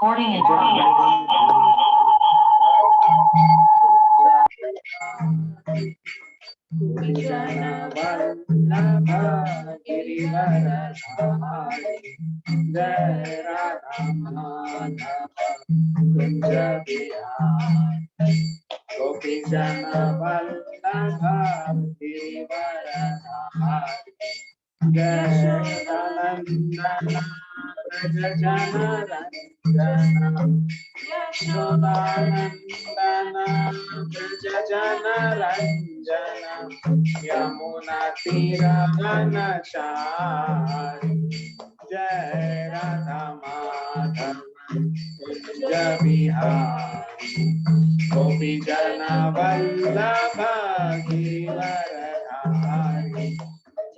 Recording in progress. जय राधा माधव कुंज बिहार गोपी जन वल्लभ गिरिवरधारी यशोदानंदन व्रज जन रंजन यशोदानंदन व्रज जन रंजन यमुना तीरवनचारि जय राधा माधव कुंज बिहारी गोपी जन वल्लभ गिरिवरधारी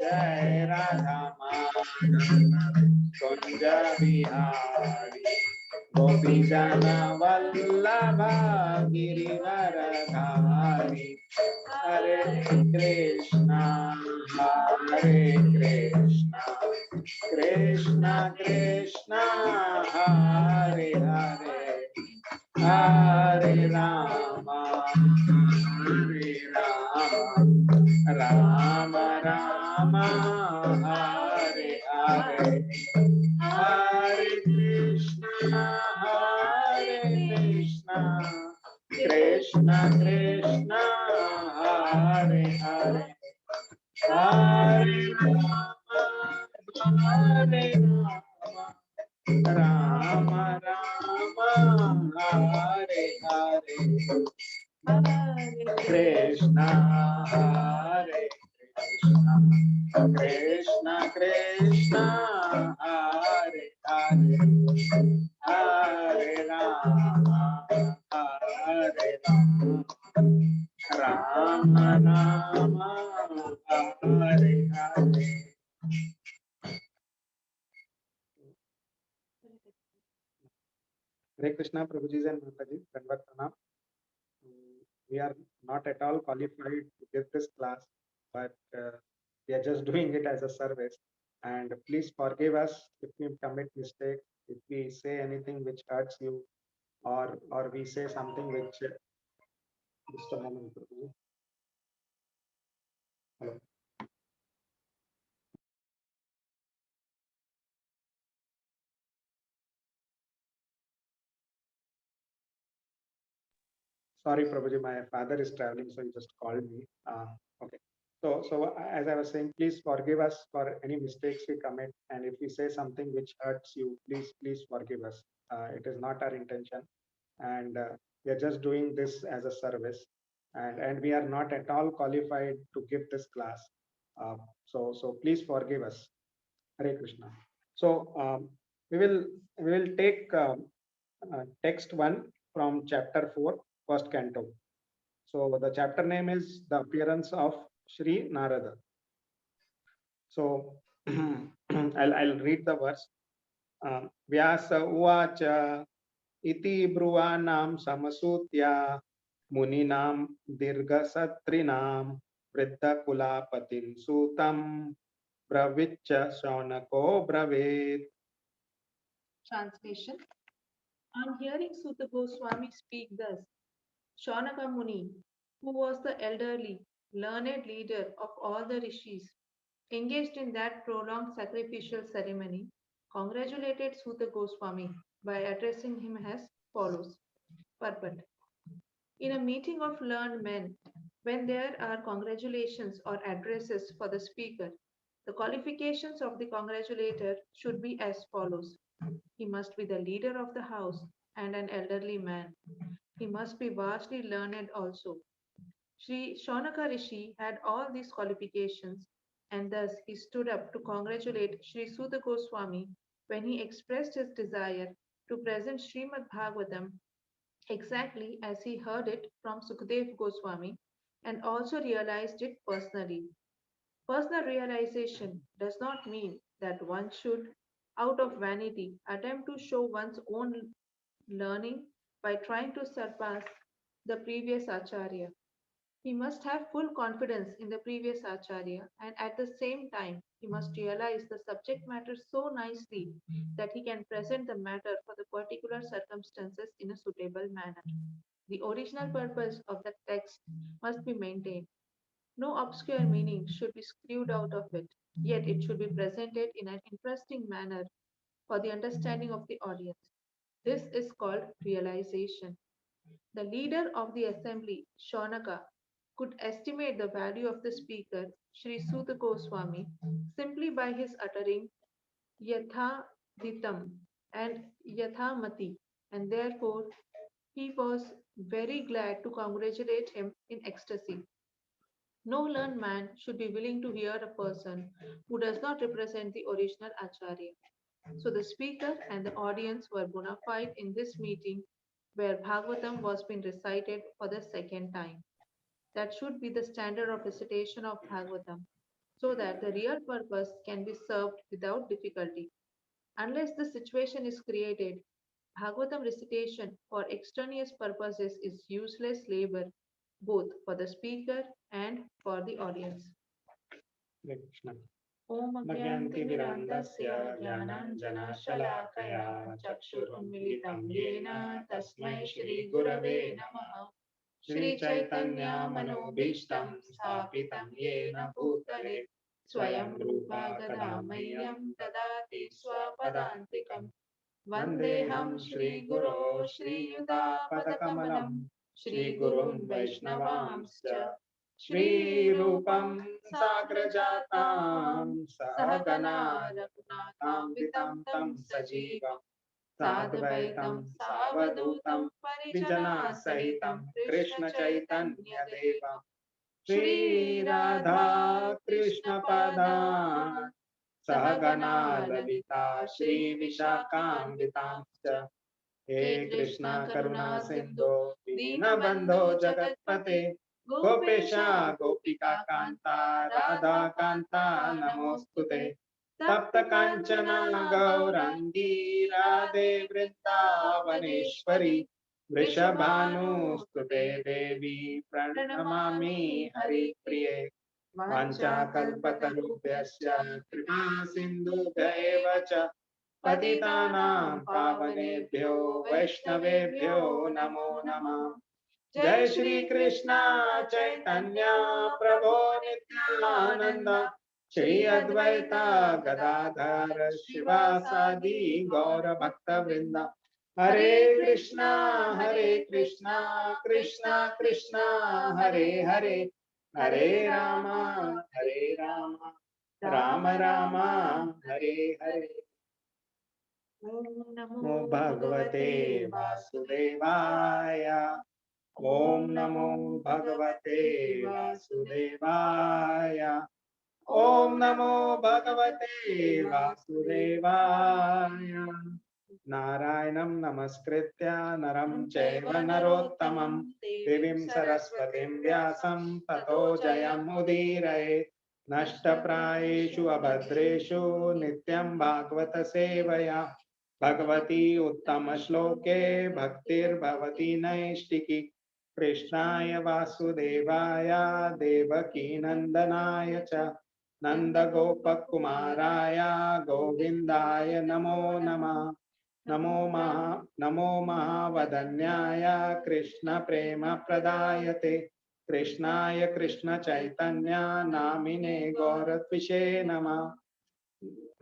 जय राधा माधव कुंज बिहारी गोपी जन वल्लभ गिरिवरधारी हरे कृष्णा कृष्ण कृष्ण हरे हरे हरे राम राम राम हरे हरे हरे कृष्ण कृष्ण कृष्ण हरे हरे हरे राम राम हरे हरे कृष्ण हरे Krishna Krishna Hare Hare Hare Ram Ram Ram Hare Hare Hare Krishna, Prabhuji and Mataji, Dandavat Pranam. We are not at all qualified to give this class, but we are just doing it as a service. And please forgive us if we commit mistakes, if we say anything which hurts you, or we say something which. Just a moment, Prabhuji. Hello. Sorry, Prabhuji, my father is traveling, so he just called me. Okay. So as I was saying, please forgive us for any mistakes we commit, and if we say something which hurts you, please forgive us. It is not our intention, and we are just doing this as a service, and we are not at all qualified to give this class. So please forgive us. Hare Krishna. So we will take text one from chapter 4, first canto. So the chapter name is The Appearance of Sri Narada. So I'll read the verse. Vyasa uvacha iti bruvanam samasutya muninam dirga satrinam vriddha kulapatin sutam braviccha shaunako bravet. Translation. On hearing Sutta Goswami speak thus, Shaunaka Muni, who was the elderly, learned leader of all the rishis, engaged in that prolonged sacrificial ceremony, congratulated Sutta Goswami by addressing him as follows. Purport. In a meeting of learned men, when there are congratulations or addresses for the speaker, the qualifications of the congratulator should be as follows. He must be the leader of the house and an elderly man. He must be vastly learned also. Sri Shaunaka Rishi had all these qualifications, and thus he stood up to congratulate Sri Suta Goswami when he expressed his desire to present Srimad Bhagavatam exactly as he heard it from Sukadev Goswami and also realized it personally. Personal realization does not mean that one should, out of vanity, attempt to show one's own learning by trying to surpass the previous acharya. He must have full confidence in the previous Acharya, and at the same time, he must realize the subject matter so nicely that he can present the matter for the particular circumstances in a suitable manner. The original purpose of the text must be maintained. No obscure meaning should be screwed out of it, yet it should be presented in an interesting manner for the understanding of the audience. This is called realization. The leader of the assembly, Shaunaka, could estimate the value of the speaker, Sri Suta Goswami, simply by his uttering Yathaditam and Yathamati, and therefore he was very glad to congratulate him in ecstasy. No learned man should be willing to hear a person who does not represent the original Acharya. So the speaker and the audience were bona fide in this meeting where Bhagavatam was being recited for the second time. That should be the standard of recitation of Bhagavatam so that the real purpose can be served without difficulty. Unless the situation is created, Bhagavatam recitation for extraneous purposes is useless labor both for the speaker and for the audience. Hare Krishna. Om मज्ञन्तिमिरान्धस्य ज्ञानाञ्जनशलाकया चक्षुरुन्मिलितं येन तस्मै श्रीगुरवे नमः। श्रीचैतन्यमनोभीष्टं स्थापितं येन भूतले स्वयं रूपा कदा मह्यं ददाति स्वपदान्तिकम्। वन्देऽहं श्रीगुरो श्रीयुतापदकमलं श्रीगुरुं वैष्णवांश्च श्रीरूपं साग्रजातां सहगना रघुनाथान्वितं तं सजीवं साद्वैतं सावधूतं परिजनसहितं कृष्णचैतन्यदेवं श्रीराधा कृष्णपदान् सहगना ललिता श्रीविशाखान्वितांश्च हे कृष्णा करुणा सिन्धो दीनबन्धो जगत्पते गोपेशा गोपिका कांता राधा कांता नमोस्तुते तप्त कांचना गौरांगी राधे वृंदावनेश्वरी वृषभानुस्तुते देवी प्रणमामि हरिप्रिये वाञ्छाकल्पतरुभ्यश्च कृपा सिन्धुभ्येव च पतितानां पावनेभ्यो वैष्णवेभ्यो नमो नमः। जय श्री कृष्णा चैतन्य प्रभो नित्यानंद श्री अद्वैता गदाधर शिवासादि गौर भक्त वृंद हरे कृष्णा कृष्णा कृष्णा हरे हरे हरे राम राम राम हरे हरे। Om नमो भगवते वासुदेवाय। ओम नमो भगवते वासुदेवाय। ओम नमो भगवते वासुदेवाय। नारायणं नमस्कृत्य नरं चैव नरोत्तमं देवीं सरस्वतीं व्यासं ततो जयमुदीरये। नष्टप्रायेषु अभद्रेषु नित्यं भागवत सेवया भगवती उत्तम श्लोके भक्तिर्भवती नैष्टिकी। कृष्णाय वासुदेवाय देवकी नंदनाय च नंदगोपकुमाराय गोविंदाय नमो नमः। नमो महावदन्याय कृष्ण प्रेम प्रदायते कृष्णाय कृष्ण चैतन्य नामिने गौरत्विषे नमः।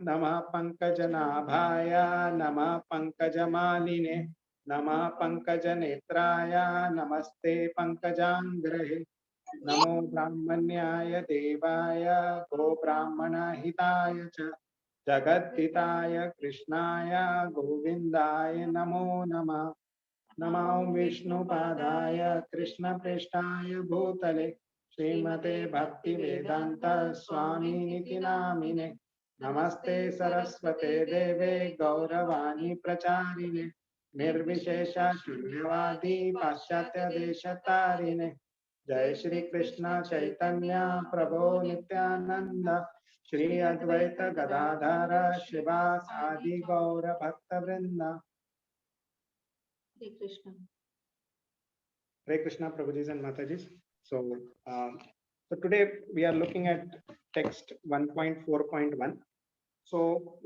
नमः पंकजनाभाय नमः पंकजमालिने नमः पंकजनेत्राय नमस्ते पंकजांग्रहे। नमो ब्राह्मण्याय देवाय गो ब्राह्मणहिताय च जगद्धिताय कृष्णाय गोविन्दाय नमो नमः। नमो विष्णुपादाय कृष्णप्रेष्ठाय भूतले श्रीमते भक्तिवेदांत स्वामिनिति नामिने। नमस्ते सरस्वते देवे गौरवाणी प्रचारिणे निर्विशेष शून्यवादी पाश्चात्य देशतारिणे। जय श्री कृष्ण चैतन्य प्रभो नित्यानंद श्री अद्वैत गदाधर शिवासादि गौर भक्त वृंद। Hare Krishna. हरे कृष्णा प्रभु जी एंड माता ji. So today we are looking at text 1.4.1. So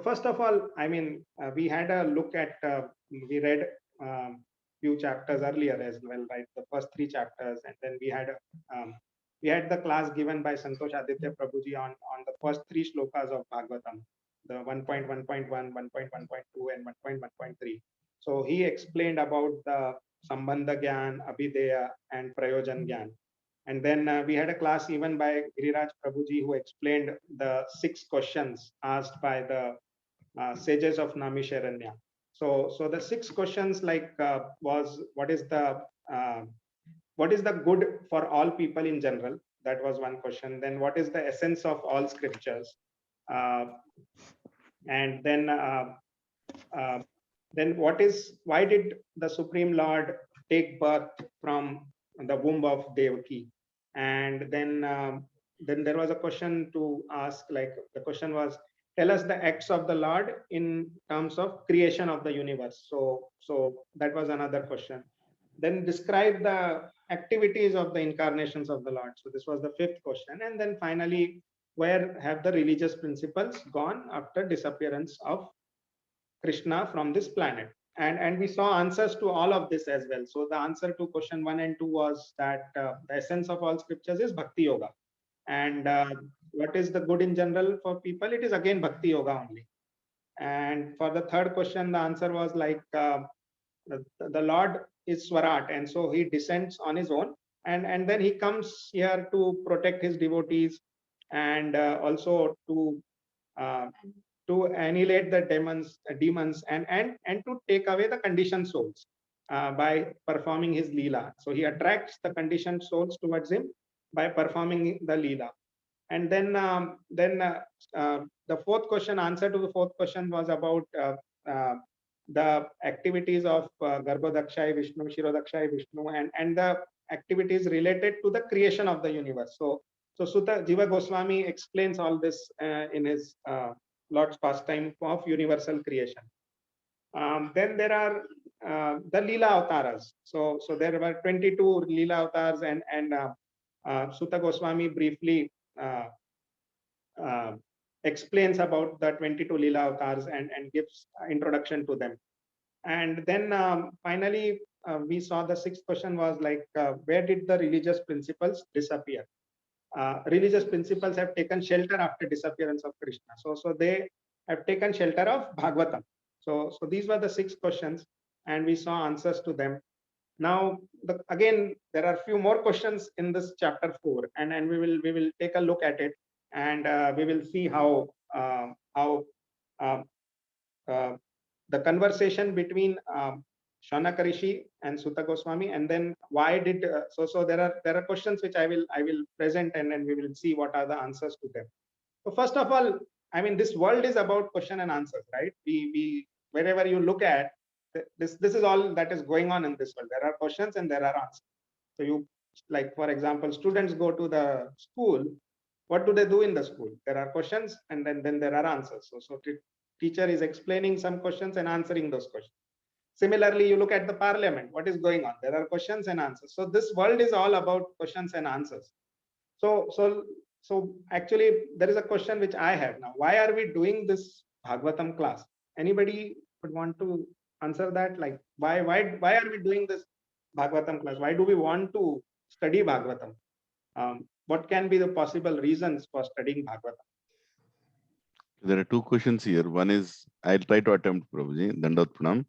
first of all, I mean, we had a look at, we read few chapters earlier as well, right? The first three chapters, and then we had the class given by Santosh Aditya Prabhuji on the first three shlokas of Bhagavatam, the 1.1.1, 1.1.2, and 1.1.3. So he explained about the Sambandha Gyan, Abhideya, and Prayojan Gyan. And then we had a class even by Giriraj Prabhuji who explained the 6 questions asked by the sages of Namisharanya. So the 6 questions was what is the good for all people in general? That was one question. Then what is the essence of all scriptures? And then why did the Supreme Lord take birth from the womb of Devaki? And then there was a question to ask, like the question was, tell us the acts of the Lord in terms of creation of the universe. So that was another question. Then describe the activities of the incarnations of the Lord. So this was the 5th question. And then finally, where have the religious principles gone after disappearance of Krishna from this planet? And we saw answers to all of this as well. So the answer to question 1 and 2 was that the essence of all scriptures is Bhakti Yoga. And what is the good in general for people? It is again Bhakti Yoga only. And for the 3rd question, the answer was like the Lord is Swarat, and so he descends on his own, and then he comes here to protect his devotees, and also to annihilate the demons and to take away the conditioned souls by performing his leela. So he attracts the conditioned souls towards him by performing the leela. And then the 4th question, answer to the 4th question was about the activities of Garbhodakshay Vishnu, Shirodakshay Vishnu, and the activities related to the creation of the universe. So Sutta Jiva Goswami explains all this in his Lord's pastime of universal creation. Then there are the Leela Avtaras. So there were 22 Leela Avtars, and Sutta Goswami briefly explains about the 22 Leela Avatars and gives introduction to them. And then finally, we saw the 6th question was like, where did the religious principles disappear? Religious principles have taken shelter after disappearance of Krishna. So they have taken shelter of Bhagavatam. So these were the 6 questions, and we saw answers to them. Now, again, there are a few more questions in this chapter 4, and we will take a look at it, and we will see how the conversation between Shaunaka Rishi and Sutta Goswami, and then why did so there are questions which I will present, and then we will see what are the answers to them. So first of all, I mean, this world is about question and answers, right? We wherever you look at, this is all that is going on in this world. There are questions and there are answers. So you, like for example, students go to the school. What do they do in the school? There are questions and then there are answers. So teacher is explaining some questions and answering those questions. Similarly, you look at the parliament. What is going on? There are questions and answers. So this world is all about questions and answers. So actually, there is a question which I have now. Why are we doing this Bhagavatam class? Anybody would want to answer that? Like, why are we doing this Bhagavatam class? Why do we want to study Bhagavatam? What can be the possible reasons for studying Bhagavatam? There are 2 questions here. One is, I'll try to attempt, Prabhuji, Dandavat Pranam.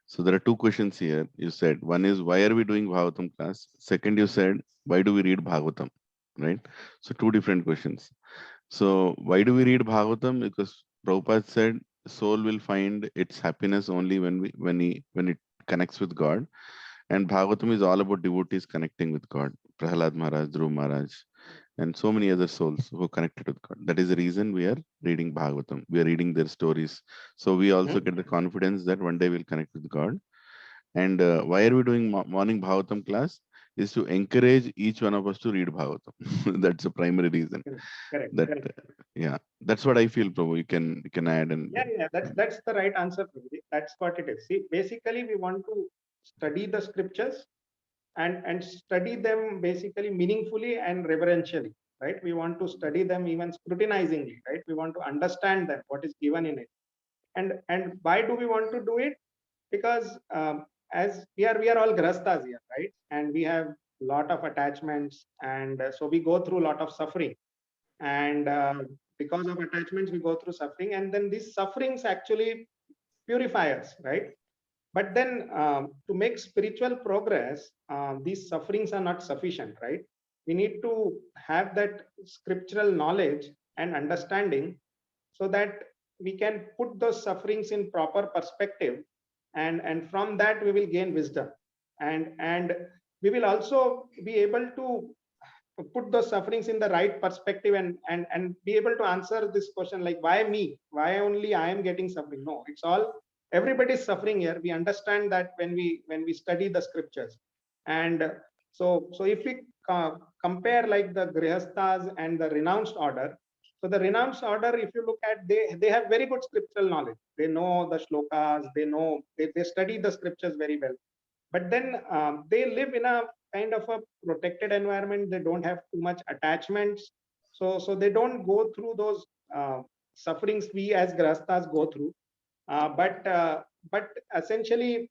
So there are 2 questions here. You said, one is, why are we doing Bhagavatam class? Second, you said, why do we read Bhagavatam? Right? So 2 different questions. So why do we read Bhagavatam? Because Prabhupada said, soul will find its happiness only when it connects with God. And Bhagavatam is all about devotees connecting with God. Prahalad Maharaj, Dhruv Maharaj, and so many other souls who connected with God. That is the reason we are reading Bhagavatam. We are reading their stories. So we also get the confidence that one day we'll connect with God. And why are we doing morning Bhagavatam class? Is to encourage each one of us to read Bhagavatam. That's the primary reason. Correct. Yeah, that's what I feel, Prabhu. You can add and that's the right answer, Prabhuji. That's what it is. See, basically, we want to study the scriptures and study them basically meaningfully and reverentially, right? We want to study them even scrutinizingly, right? We want to understand them, what is given in it. And why do we want to do it? Because as we are all grastas here, right? And we have a lot of attachments, and so we go through a lot of suffering. And because of attachments, we go through suffering, and then these sufferings actually purify us, right? But then to make spiritual progress, these sufferings are not sufficient, right? We need to have that scriptural knowledge and understanding so that we can put those sufferings in proper perspective, and from that we will gain wisdom, and we will also be able to put those sufferings in the right perspective, and be able to answer this question, like, why me, why only I am getting suffering? No, it's all, everybody's suffering here. We understand that when we study the scriptures. And so if we compare like the grihasthas and the renounced order, so the renounced order, if you look at, they have very good scriptural knowledge. They know the shlokas, they study the scriptures very well. But then they live in a kind of a protected environment. They don't have too much attachments, so they don't go through those sufferings we as grastas go through. But essentially,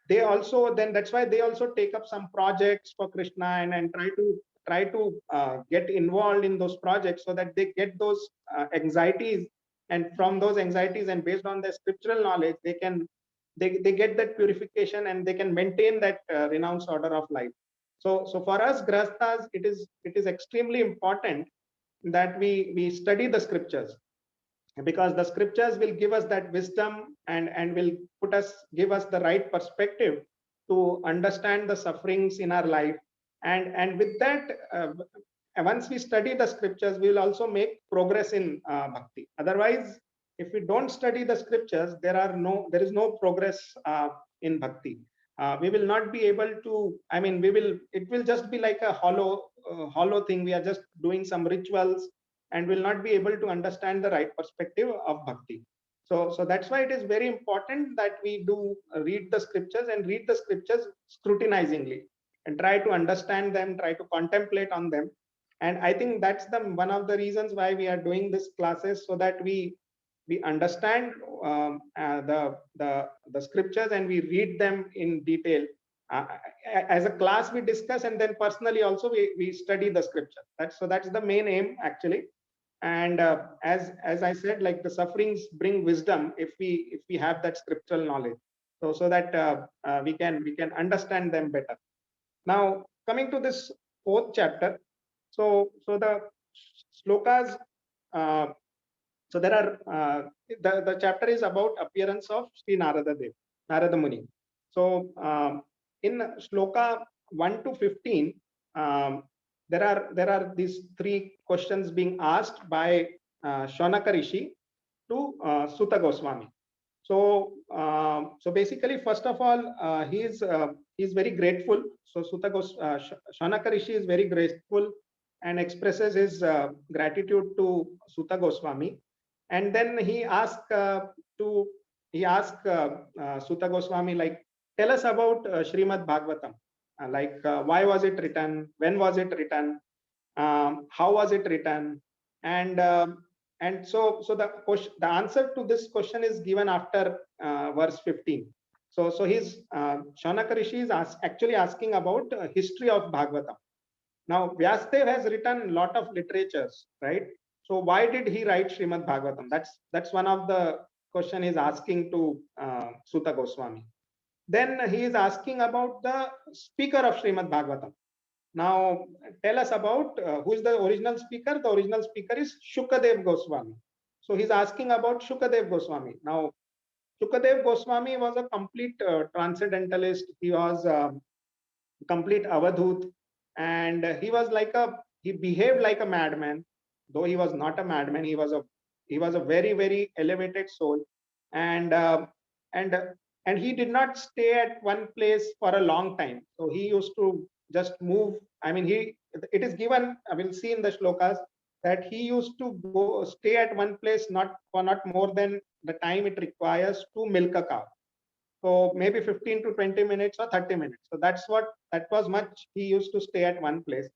they also, then that's why they also take up some projects for Krishna, and try to get involved in those projects, so that they get those anxieties, and from those anxieties, and based on their scriptural knowledge, they get that purification, and they can maintain that renounced order of life. So for us grastas, it is extremely important that we study the scriptures, because the scriptures will give us that wisdom, and will give us the right perspective to understand the sufferings in our life. And with that, once we study the scriptures, we will also make progress in bhakti. Otherwise, if we don't study the scriptures, there is no progress in bhakti. We will not be able to, it will just be like a hollow thing. We are just doing some rituals, and will not be able to understand the right perspective of bhakti. So that's why it is very important that we do read the scriptures, and read the scriptures scrutinizingly, and try to understand them, try to contemplate on them. And I think that's one of the reasons why we are doing this classes, so that we understand the scriptures, and we read them in detail. As a class we discuss, and then personally also we study the scripture. That's the main aim actually. And as I said, like, the sufferings bring wisdom if we have that scriptural knowledge, so that we can understand them better. Now, coming to this fourth chapter, so the slokas, so there are the chapter is about appearance of Sri Narada Muni. So in shloka 1 to 15, there are these three questions being asked by Shaunaka Rishi to Suta Goswami. So basically, first of all, he's very grateful. So Shaunaka Rishi is very grateful, and expresses his gratitude to Suta Goswami. And then he asked Suta Goswami, like, tell us about Srimad Bhagavatam. Why was it written? When was it written? How was it written? And so the answer to this question is given after verse 15. So his Shaunaka Rishi is actually asking about history of Bhagavatam. Now, Vyasdev has written a lot of literatures, right? So why did he write Srimad Bhagavatam? That's one of the question he's asking to Suta Goswami. Then he is asking about the speaker of Srimad Bhagavatam. Now, tell us about who is the original speaker. The original speaker is Shukadev Goswami. So he's asking about Shukadev Goswami. Now, Shukadev Goswami was a complete transcendentalist. He was a complete avadhut, and he behaved like a madman. Though he was not a madman, he was a very, very elevated soul, and he did not stay at one place for a long time. So he used to just move. It is given, I will see in the shlokas, that he used to stay at one place not more than the time it requires to milk a cow. So maybe 15 to 20 minutes or 30 minutes. So that was much he used to stay at one place.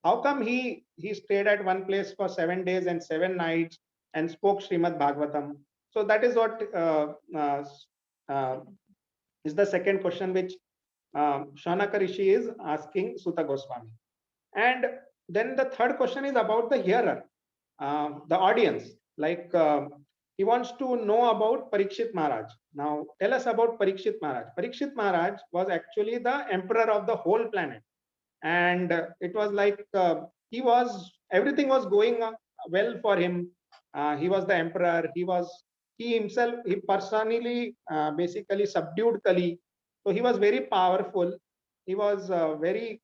How come he stayed at one place for 7 days and 7 nights and spoke Srimad Bhagavatam? So that is what uh, is the second question which Shaunaka Rishi is asking Suta Goswami. And then the third question is about the hearer, the audience. Like he wants to know about Parikshit Maharaj. Now tell us about Parikshit Maharaj. Parikshit Maharaj was actually the emperor of the whole planet, and it was like everything was going well for him. He was the emperor. He himself, he personally basically subdued Kali. So he was very powerful. He was very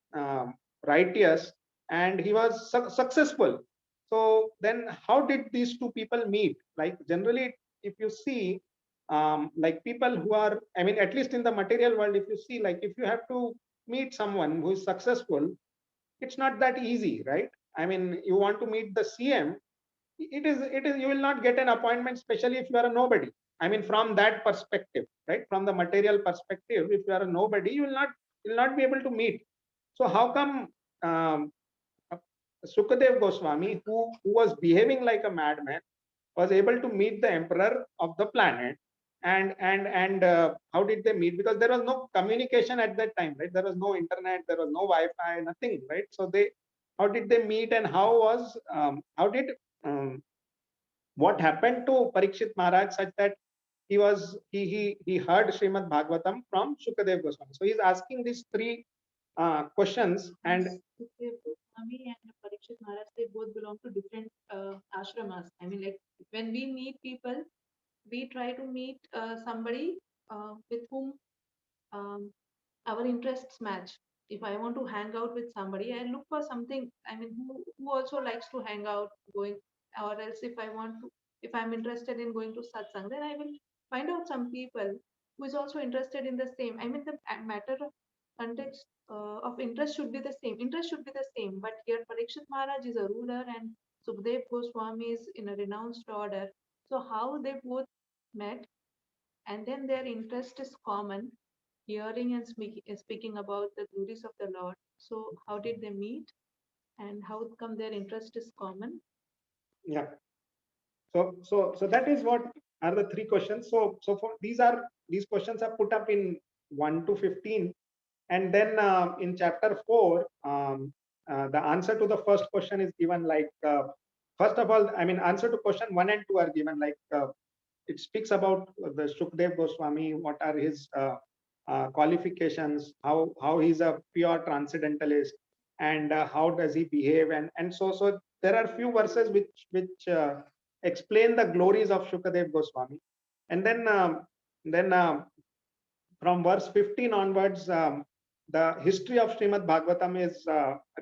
righteous, and he was successful. So then how did these two people meet? Like generally, if you see, like people who are, I mean, at least in the material world, if you see, like if you have to meet someone who is successful, it's not that easy, right? I mean, you want to meet the CM, it is you will not get an appointment, especially if you are a nobody. I mean, from that perspective, right? From the material perspective, if you are a nobody, you will not be able to meet. So how come um, Sukadev Goswami, who was behaving like a madman, was able to meet the emperor of the planet? And how did they meet? Because there was no communication at that time, right? There was no internet, there was no Wi-Fi, nothing, right? So how did they meet, and how did what happened to Parikshit Maharaj such that he heard Srimad Bhagavatam from Shukadev Goswami? So he's asking these three questions. And Sukhdev Goswami and Parikshit Maharaj, they both belong to different ashramas. I mean, like when we meet people, we try to meet somebody with whom our interests match. If I want to hang out with somebody, I look for something, I mean, who also likes to hang out, going, or else if I'm interested in going to satsang, then I will find out some people who is also interested in the same. I mean, the matter of context of interest should be the same. Interest should be the same. But here, Parikshit Maharaj is a ruler and Sukhdev Goswami is in a renounced order. So how they both met, and then their interest is common, hearing and speaking about the glories of the Lord. So, how did they meet, and how come their interest is common? yeah, so that is what are the three questions. So for these questions are put up in 1 to 15, and then in chapter 4, the answer to the first question is given. Like first of all, I mean, answer to question 1 and 2 are given. Like it speaks about the Shukdev Goswami, what are his qualifications, how he's a pure transcendentalist, and how does he behave, and so there are few verses which explain the glories of Shukadev Goswami, and then from verse 15 onwards, the history of Srimad Bhagavatam is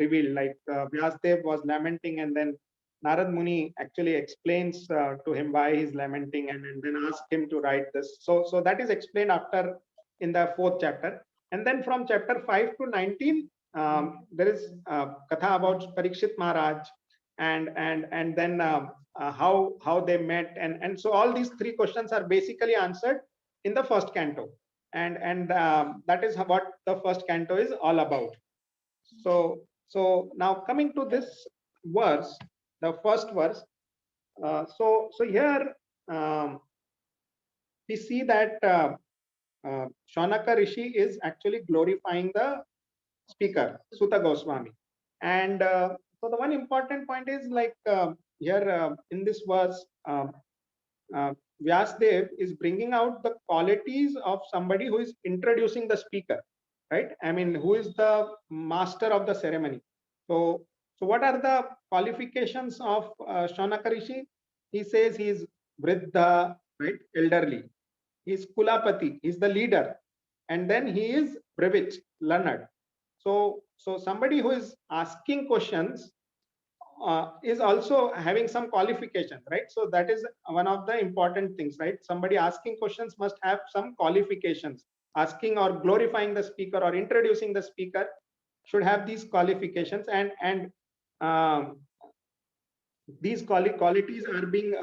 revealed. Like Vyasdev was lamenting, and then Narad Muni actually explains to him why he's lamenting, and then asks him to write this. So that is explained after in the 4th chapter. And then from chapter 5 to 19, there is katha about Parikshit Maharaj, and then how they met, and so all these three questions are basically answered in the first canto, and that is what the first canto is all about. So now coming to this verse, the first verse. So here we see that Shaunaka Rishi is actually glorifying the speaker, Suta Goswami. And so the one important point is like here in this verse, Vyasdev is bringing out the qualities of somebody who is introducing the speaker, right? I mean, who is the master of the ceremony. So what are the qualifications of Shaunaka Rishi? He says he is Vriddha, right? Elderly. He is Kulapati, he is the leader. And then he is Brevich, learned. So somebody who is asking questions is also having some qualifications, right? So that is one of the important things, right? Somebody asking questions must have some qualifications. Asking or glorifying the speaker or introducing the speaker should have these qualifications, and these qualities are being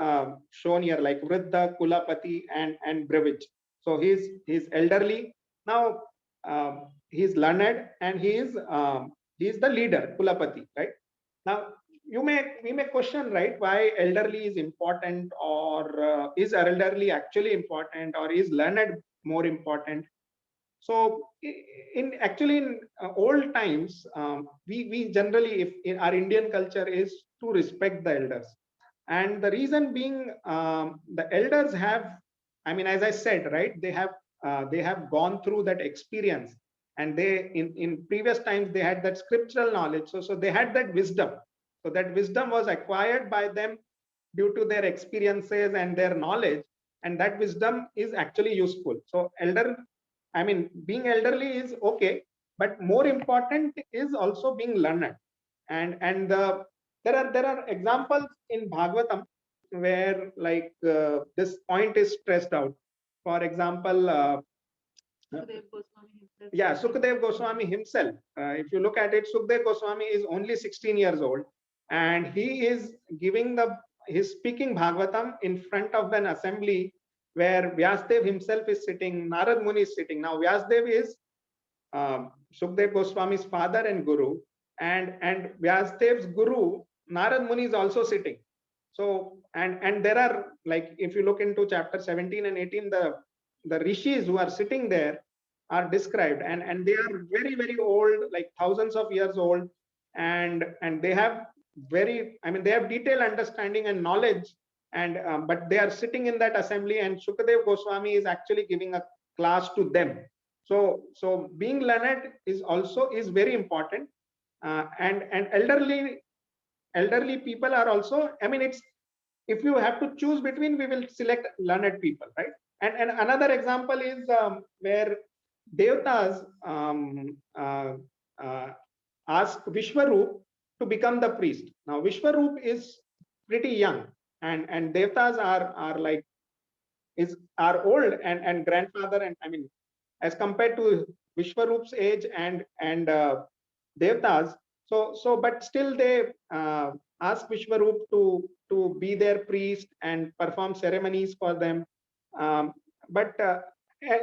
shown here, like Vriddha, Kulapati, and Brevich. So he's elderly. Now he's learned and he is the leader, Kulapati, right? Now we may question, right, why elderly is important, or is elderly actually important, or is learned more important? So in actually in old times, we generally, if in our Indian culture, is to respect the elders, and the reason being, the elders have, I mean, as I said, right, they have gone through that experience, and they in previous times they had that scriptural knowledge, so they had that wisdom. So that wisdom was acquired by them due to their experiences and their knowledge, and that wisdom is actually useful. So elder, I mean, being elderly is okay, but more important is also being learned. And there are examples in Bhagavatam where, like, this point is stressed out. For example, Sukhdev Goswami himself. yeah, Sukadev Goswami himself. If you look at it, Sukadev Goswami is only 16 years old, and he is giving he's speaking Bhagavatam in front of an assembly where Vyasdev himself is sitting, Narad Muni is sitting. Now Vyasdev is Sukadev Goswami's father and guru, and Vyasdev's guru Narad Muni is also sitting. So and there are, like, if you look into chapter 17 and 18, the rishis who are sitting there are described, and they are very, very old, like thousands of years old, and they have very, I mean, they have detailed understanding and knowledge, and but they are sitting in that assembly, and Sukadev Goswami is actually giving a class to them. So being learned is also is very important, and elderly people are also, I mean, it's, if you have to choose between, we will select learned people, right? And another example is where Devtas ask Vishwaroop to become the priest. Now Vishwaroop is pretty young, and Devtas are like, are old, and grandfather, and I mean, as compared to Vishwaroop's age and Devtas. So but still they ask Vishwaroop to be their priest and perform ceremonies for them. But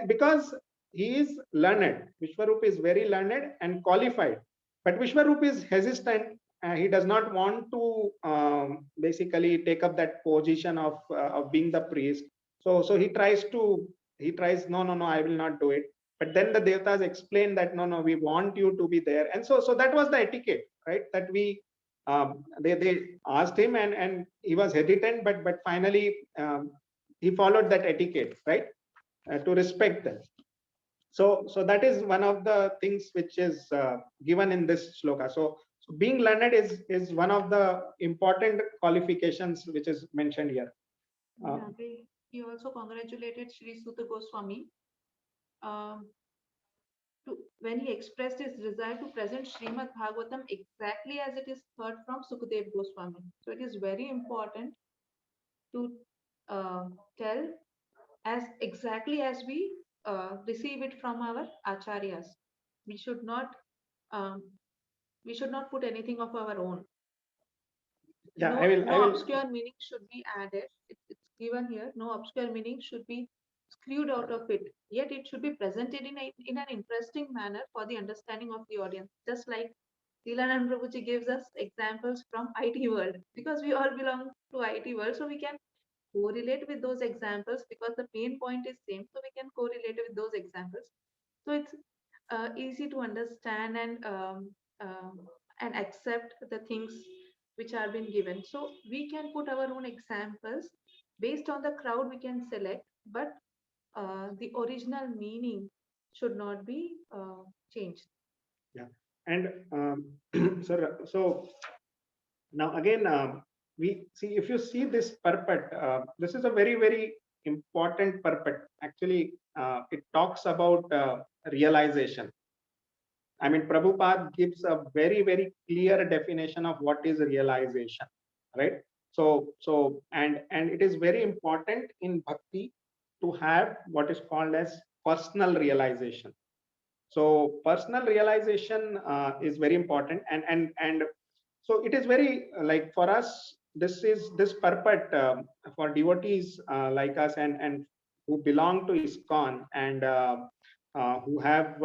because he is learned, Vishwaroop is very learned and qualified, but Vishwaroop is hesitant. He does not want to basically take up that position of being the priest. So he tries, no, I will not do it. But then the Devtas explain that no, we want you to be there. And so that was the etiquette, right? That they asked him, and he was hesitant, but finally he followed that etiquette, right? To respect them. So that is one of the things which is given in this shloka. So being learned is one of the important qualifications which is mentioned here. He also congratulated Sri Suta Goswami when he expressed his desire to present Srimad Bhagavatam exactly as it is heard from Sukadev Goswami. So it is very important to tell as exactly as we receive it from our acharyas. We should not put anything of our own. Yeah, no obscure meaning should be added. It's given here. No obscure meaning should be screwed out of it. Yet it should be presented in an interesting manner for the understanding of the audience. Just like Leelanand Prabhuji gives us examples from IT world, because we all belong to IT world, so we can correlate with those examples because the main point is same. So we can correlate with those examples. So it's easy to understand and accept the things which are being given. So we can put our own examples based on the crowd we can select, but the original meaning should not be changed. Yeah, and so now again, we see, if you see this purport, this is a very, very important purport. Actually, it talks about realization. I mean, Prabhupada gives a very, very clear definition of what is realization, right? And it is very important in bhakti to have what is called as personal realization. So personal realization is very important, and so it is very, like, for us, this purport for devotees like us, and who belong to ISKCON and who have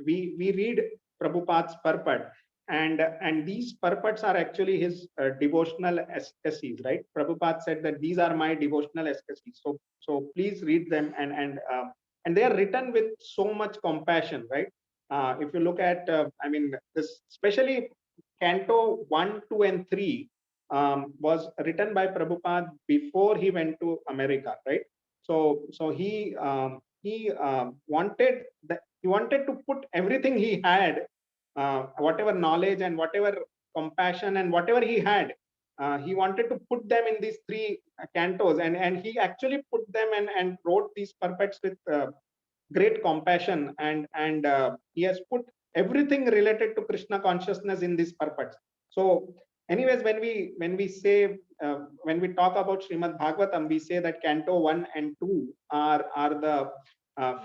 we read Prabhupada's purport, and these purports are actually his devotional essays, right? Prabhupada said that these are my devotional essays, so please read them, and they are written with so much compassion, right? If you look at, I mean, this especially Canto 1, 2, and 3 was written by Prabhupada before he went to America, right? So he wanted to put everything he had, whatever knowledge and whatever compassion and whatever he had, he wanted to put them in these three cantos, and he actually put them and wrote these purports with great compassion, and he has put everything related to Krishna consciousness in these purports. So anyways, when we say when we talk about Srimad Bhagavatam, we say that Canto 1 and 2 are the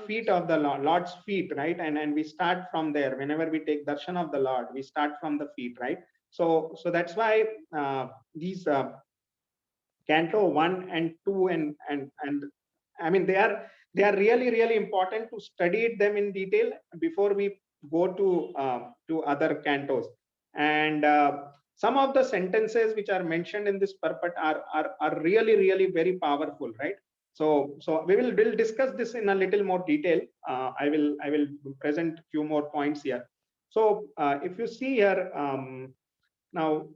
feet of the Lord's feet, right? And we start from there. Whenever we take darshan of the Lord, we start from the feet, right? So that's why these Canto 1 and 2 and I mean, they are really important to study them in detail before we go to other cantos. And some of the sentences which are mentioned in this purport are really very powerful, right? So we'll discuss this in a little more detail. I will present few more points here. So if you see here now.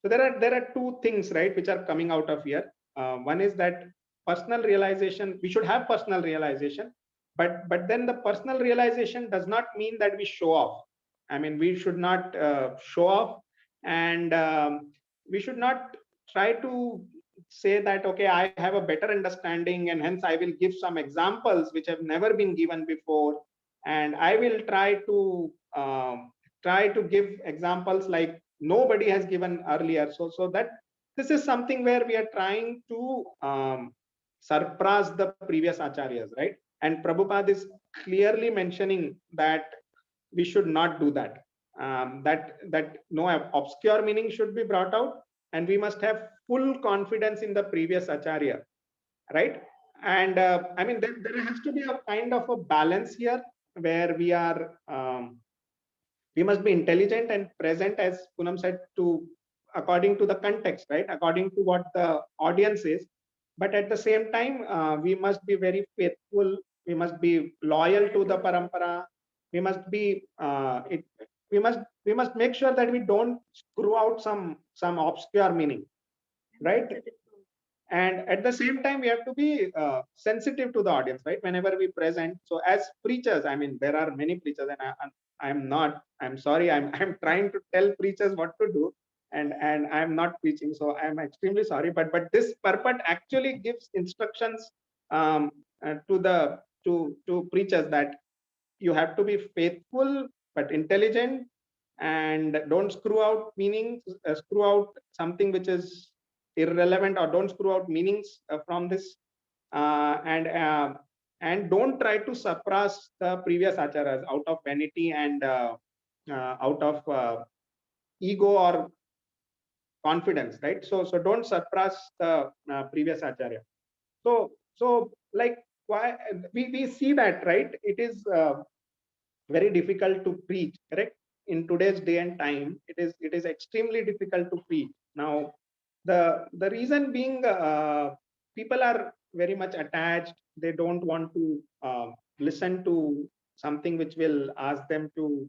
So there are two things, right, which are coming out of here. One is that personal realization. We should have personal realization, but then the personal realization does not mean that we show off. I mean, we should not show off, and we should not try to say that, okay, I have a better understanding, and hence I will give some examples which have never been given before, and I will try to give examples like nobody has given earlier. So that this is something where we are trying to surpass the previous acharyas, right? And Prabhupada is clearly mentioning that we should not do that. That no obscure meaning should be brought out, and we must have full confidence in the previous acharya, right? And I mean, there has to be a kind of a balance here where we must be intelligent and present, as Poonam said, to according to the context, right? According to what the audience is. But at the same time, we must be very faithful. We must be loyal to the parampara. We must be we must make sure that we don't screw out some obscure meaning, right? And at the same time, we have to be sensitive to the audience, right? Whenever we present. So as preachers, I mean, there are many preachers, and I'm sorry, I'm trying to tell preachers what to do, and I'm not preaching, so I'm extremely sorry, but this purport actually gives instructions to preachers, that you have to be faithful but intelligent, and don't screw out meanings, screw out something which is irrelevant, or don't screw out meanings from this, and don't try to suppress the previous acharyas out of vanity and out of ego or confidence, right? So don't suppress the previous acharya. So like, why we see that, right? It is very difficult to preach, correct? In today's day and time, it is extremely difficult to preach. Now the reason being, people are very much attached. They don't want to listen to something which will ask them to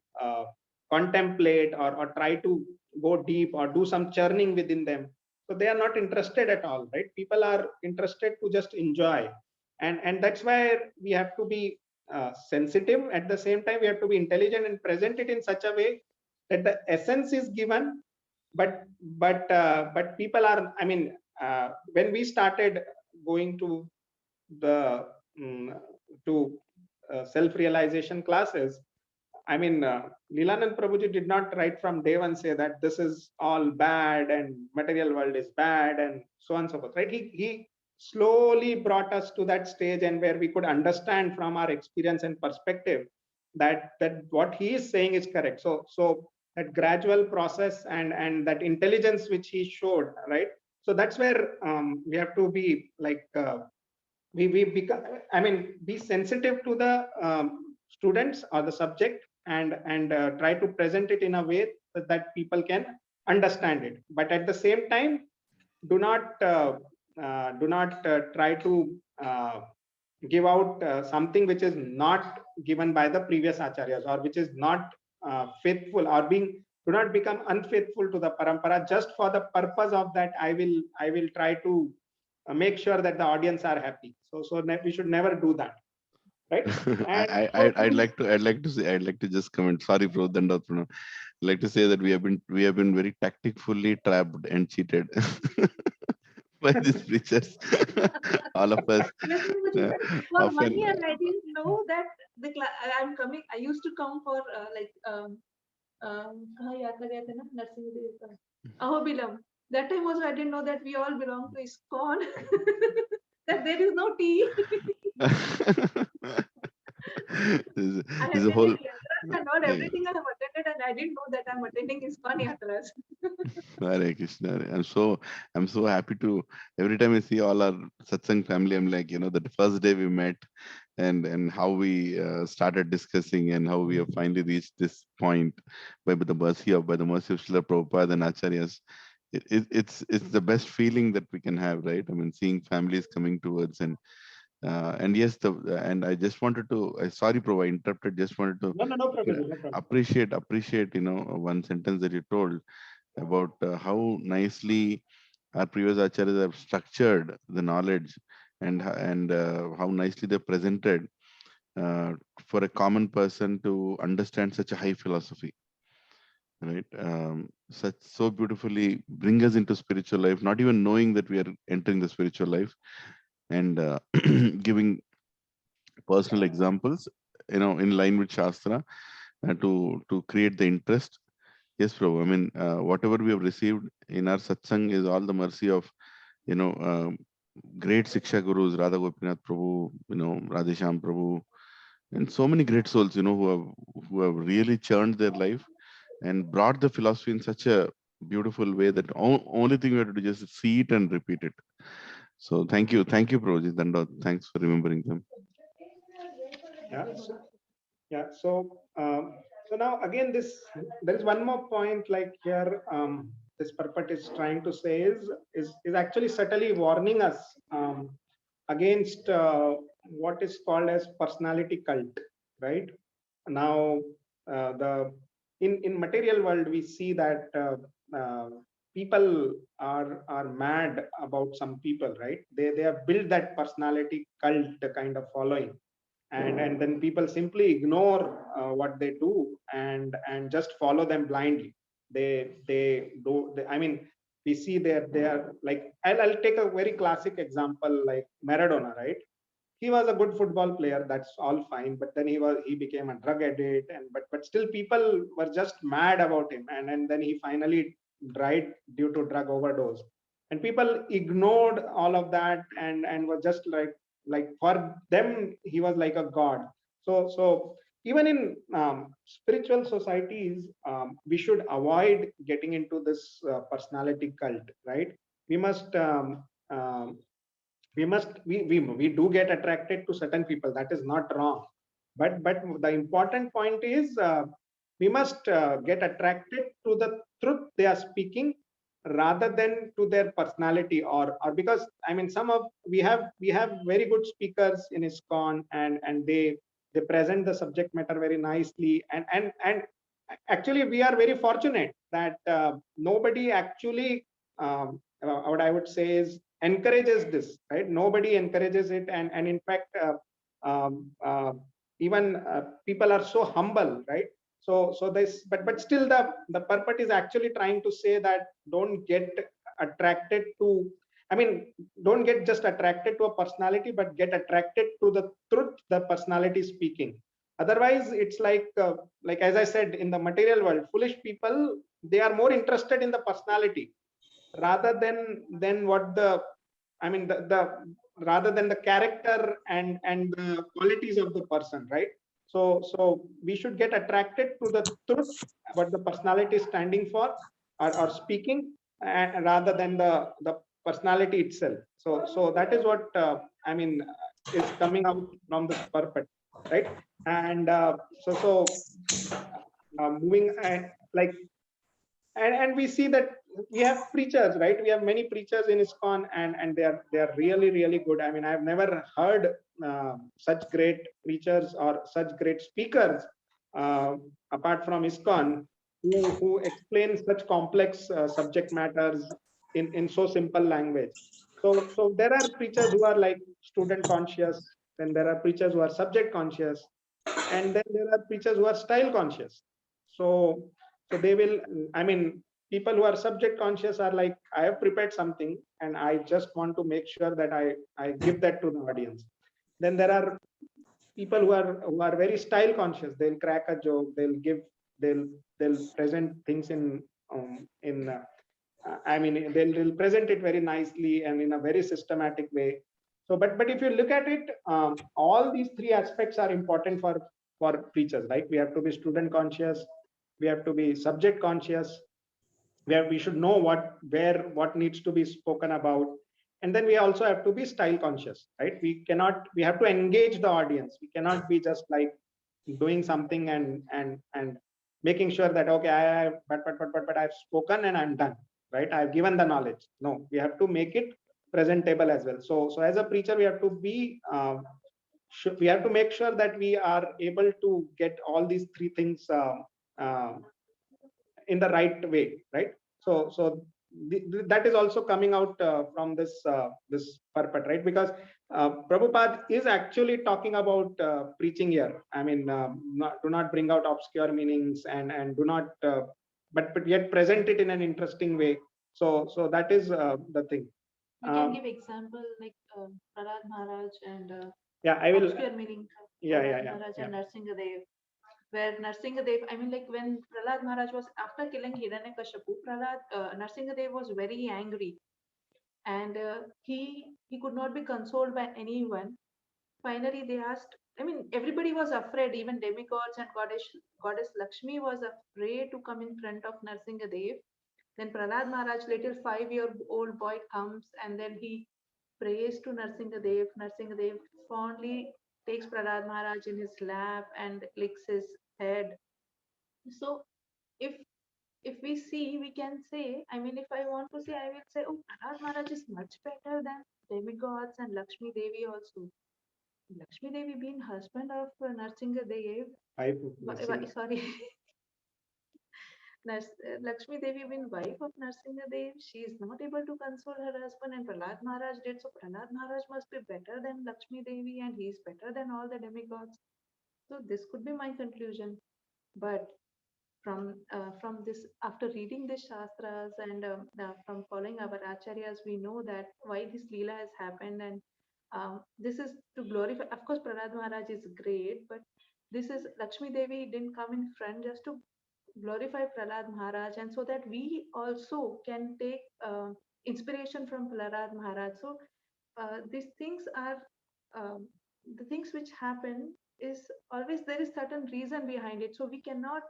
contemplate, or try to go deep, or do some churning within them. So they are not interested at all, right? People are interested to just enjoy, and that's why we have to be sensitive. At the same time, we have to be intelligent and present it in such a way that the essence is given. But people are, I mean, when we started going to the to self-realization classes, I mean, Leelanand Prabhuji did not right from day one say that this is all bad and material world is bad and so on and so forth, right? He slowly brought us to that stage, and where we could understand from our experience and perspective that what he is saying is correct. So that gradual process and that intelligence which he showed, right? So that's where we have to be like we become, I mean, be sensitive to the students or the subject, and try to present it in a way that people can understand it. But at the same time, do not try to give out something which is not given by the previous acharyas, or which is not faithful, or being, do not become unfaithful to the parampara just for the purpose of that. I will try to make sure that the audience are happy. We should never do that, right? And I'd like to just comment. Sorry, bro. I'd like to say that we have been very tactfully trapped and cheated by these preachers. All of us. Yes, Prabhuji, uh, for 1 often year, I didn't know that I'm coming. I used to come for कहाँ यात्रा गए थे ना नरसिंहदेव का Ahobilam. That time also I didn't know that we all belong to ISKCON. That there is no tea. there's, I have there's a whole attended yatras and all, everything I have attended, and I didn't know that I'm attending ISKCON yatras. Hare Krishna. I'm so happy to, every time I see all our satsang family, I'm like, the first day we met, and how we started discussing, and how we have finally reached this point by the mercy of Srila Prabhupada and Acharyas. It's the best feeling that we can have, right? I mean, seeing families coming towards, and yes, and I just wanted to, sorry, Prabhu, I interrupted. Just wanted to no problem, no problem. appreciate, one sentence that you told about how nicely our previous acharyas have structured the knowledge, and how nicely they presented uh, for a common person to understand such a high philosophy, right? Such so beautifully bring us into spiritual life, not even knowing that we are entering the spiritual life, and giving personal examples, in line with Shastra, to create the interest. Yes, Prabhu. I mean, whatever we have received in our satsang is all the mercy of, you know, great Siksha Gurus, Radha Gopinath Prabhu, Radhesham Prabhu, and so many great souls, who have really churned their life and brought the philosophy in such a beautiful way that only thing we have to do is just see it and repeat it. So thank you, Prabhuji. Dandod. Thanks for remembering them. Yeah. Yeah. So now again, there is one more point, like here, this purport is trying to say is actually subtly warning us against what is called as personality cult, right? Now, the in material world, we see that people are mad about some people, right? They have built that personality cult kind of following, and then people simply ignore what they do, and just follow them blindly. I mean, we see they are like, I'll take a very classic example, like Maradona, right? He was a good football player, that's all fine, but then he became a drug addict, and but still people were just mad about him, and then he finally died due to drug overdose, and people ignored all of that, and were just like for them he was like a god. So even in spiritual societies, we should avoid getting into this personality cult, right? We must we do get attracted to certain people, that is not wrong, but the important point is, we must get attracted to the truth they are speaking, rather than to their personality, or because, I mean, we have very good speakers in ISKCON, and they present the subject matter very nicely, and actually we are very fortunate that nobody actually, what I would say is, encourages this, right? Nobody encourages it, and in fact, um, even people are so humble, right? So this, but still the purpose is actually trying to say that don't get attracted to, I mean, don't get just attracted to a personality, but get attracted to the truth the personality is speaking. Otherwise, it's like as I said, in the material world, foolish people, they are more interested in the personality, rather than what the, I mean, the rather than the character and the qualities of the person, right? So we should get attracted to the truth, what the personality is standing for, or speaking, rather than the personality itself. So that is what I mean is coming out from this purpose, right? And moving like and we see that we have preachers, right? We have many preachers in ISKCON, and they are really good. I mean, I've never heard such great preachers or such great speakers uh, apart from ISKCON who explain such complex subject matters in so simple language. So there are preachers who are like student conscious, then there are preachers who are subject conscious, and then there are preachers who are style conscious. So they will, I mean, people who are subject conscious are like, I have prepared something and I just want to make sure that I give that to the audience. Then there are people who are very style conscious. They'll crack a joke, they'll they'll present things in I mean, they'll present it very nicely and in a very systematic way. But if you look at it, all these three aspects are important for preachers, right? We have to be student conscious, we have to be subject conscious, where we should know what needs to be spoken about, and then we also have to be style conscious, right? We have to engage the audience. We cannot be just like doing something and making sure that okay, but I've spoken and I'm done, right? I've given the knowledge. No, we have to make it presentable as well. So as a preacher, we have to be we have to make sure that we are able to get all these three things uh, in the right way, right? So that is also coming out from this purport, right? Because Prabhupada is actually talking about preaching here. I mean, do not bring out obscure meanings and do not but yet present it in an interesting way. So that is the thing. We can give example like Prahlad Maharaj and Yeah, I will. obscure meaning Yeah, Prahlad yeah, yeah, Maharaj yeah. and Narsingadev, where Narsingadev, I mean, like when Prahlad Maharaj was after killing Hiranyakashipu, Narsingadev was very angry, and he could not be consoled by anyone. Finally, they asked. I mean, everybody was afraid. Even demigods and goddess Lakshmi was afraid to come in front of Narsingadev. Then Prahlad Maharaj, little 5-year-old boy, comes and then he prays to Narsingadev. Narsingadev fondly takes Prahlad Maharaj in his lap and licks his head. So if we see, we can say, I mean, if I want to say, I will say, oh, Prahlad Maharaj is much better than demigods and Lakshmi Devi also. Lakshmi Devi being husband of Narsingadev, sorry, Lakshmi Devi being wife of Narsingadev, she is not able to console her husband, and Prahlad Maharaj did. So Prahlad Maharaj must be better than Lakshmi Devi, and he is better than all the demigods. So this could be my conclusion. But from this, after reading the shastras and from following our acharyas, we know that why this leela has happened, and this is to glorify. Of course, Prahlad Maharaj is great, but this is Lakshmi Devi didn't come in front just to glorify Prahlad Maharaj, and so that we also can take inspiration from Prahlad Maharaj. So these things are um, the things which happen is always there is certain reason behind it. So we cannot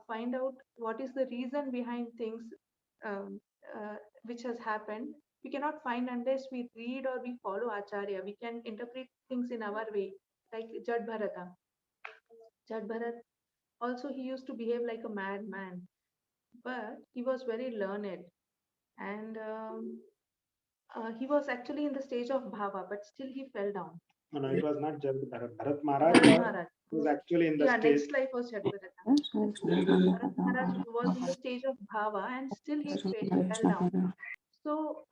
find out what is the reason behind things um, which has happened. We cannot find unless we read or we follow Acharya. We can interpret things in our way, like Jad Bharata. Jad Bharat also, he used to behave like a madman, but he was very learned, and he was actually in the stage of bhava, but still he fell down. No, it was not Jad Bharat. Bharat Maharaj Bharat Maharaj. was actually in the Yeah, stage. next life was Jad Bharata. Bharat Maharaj was in the stage of bhava, and still he fell down. So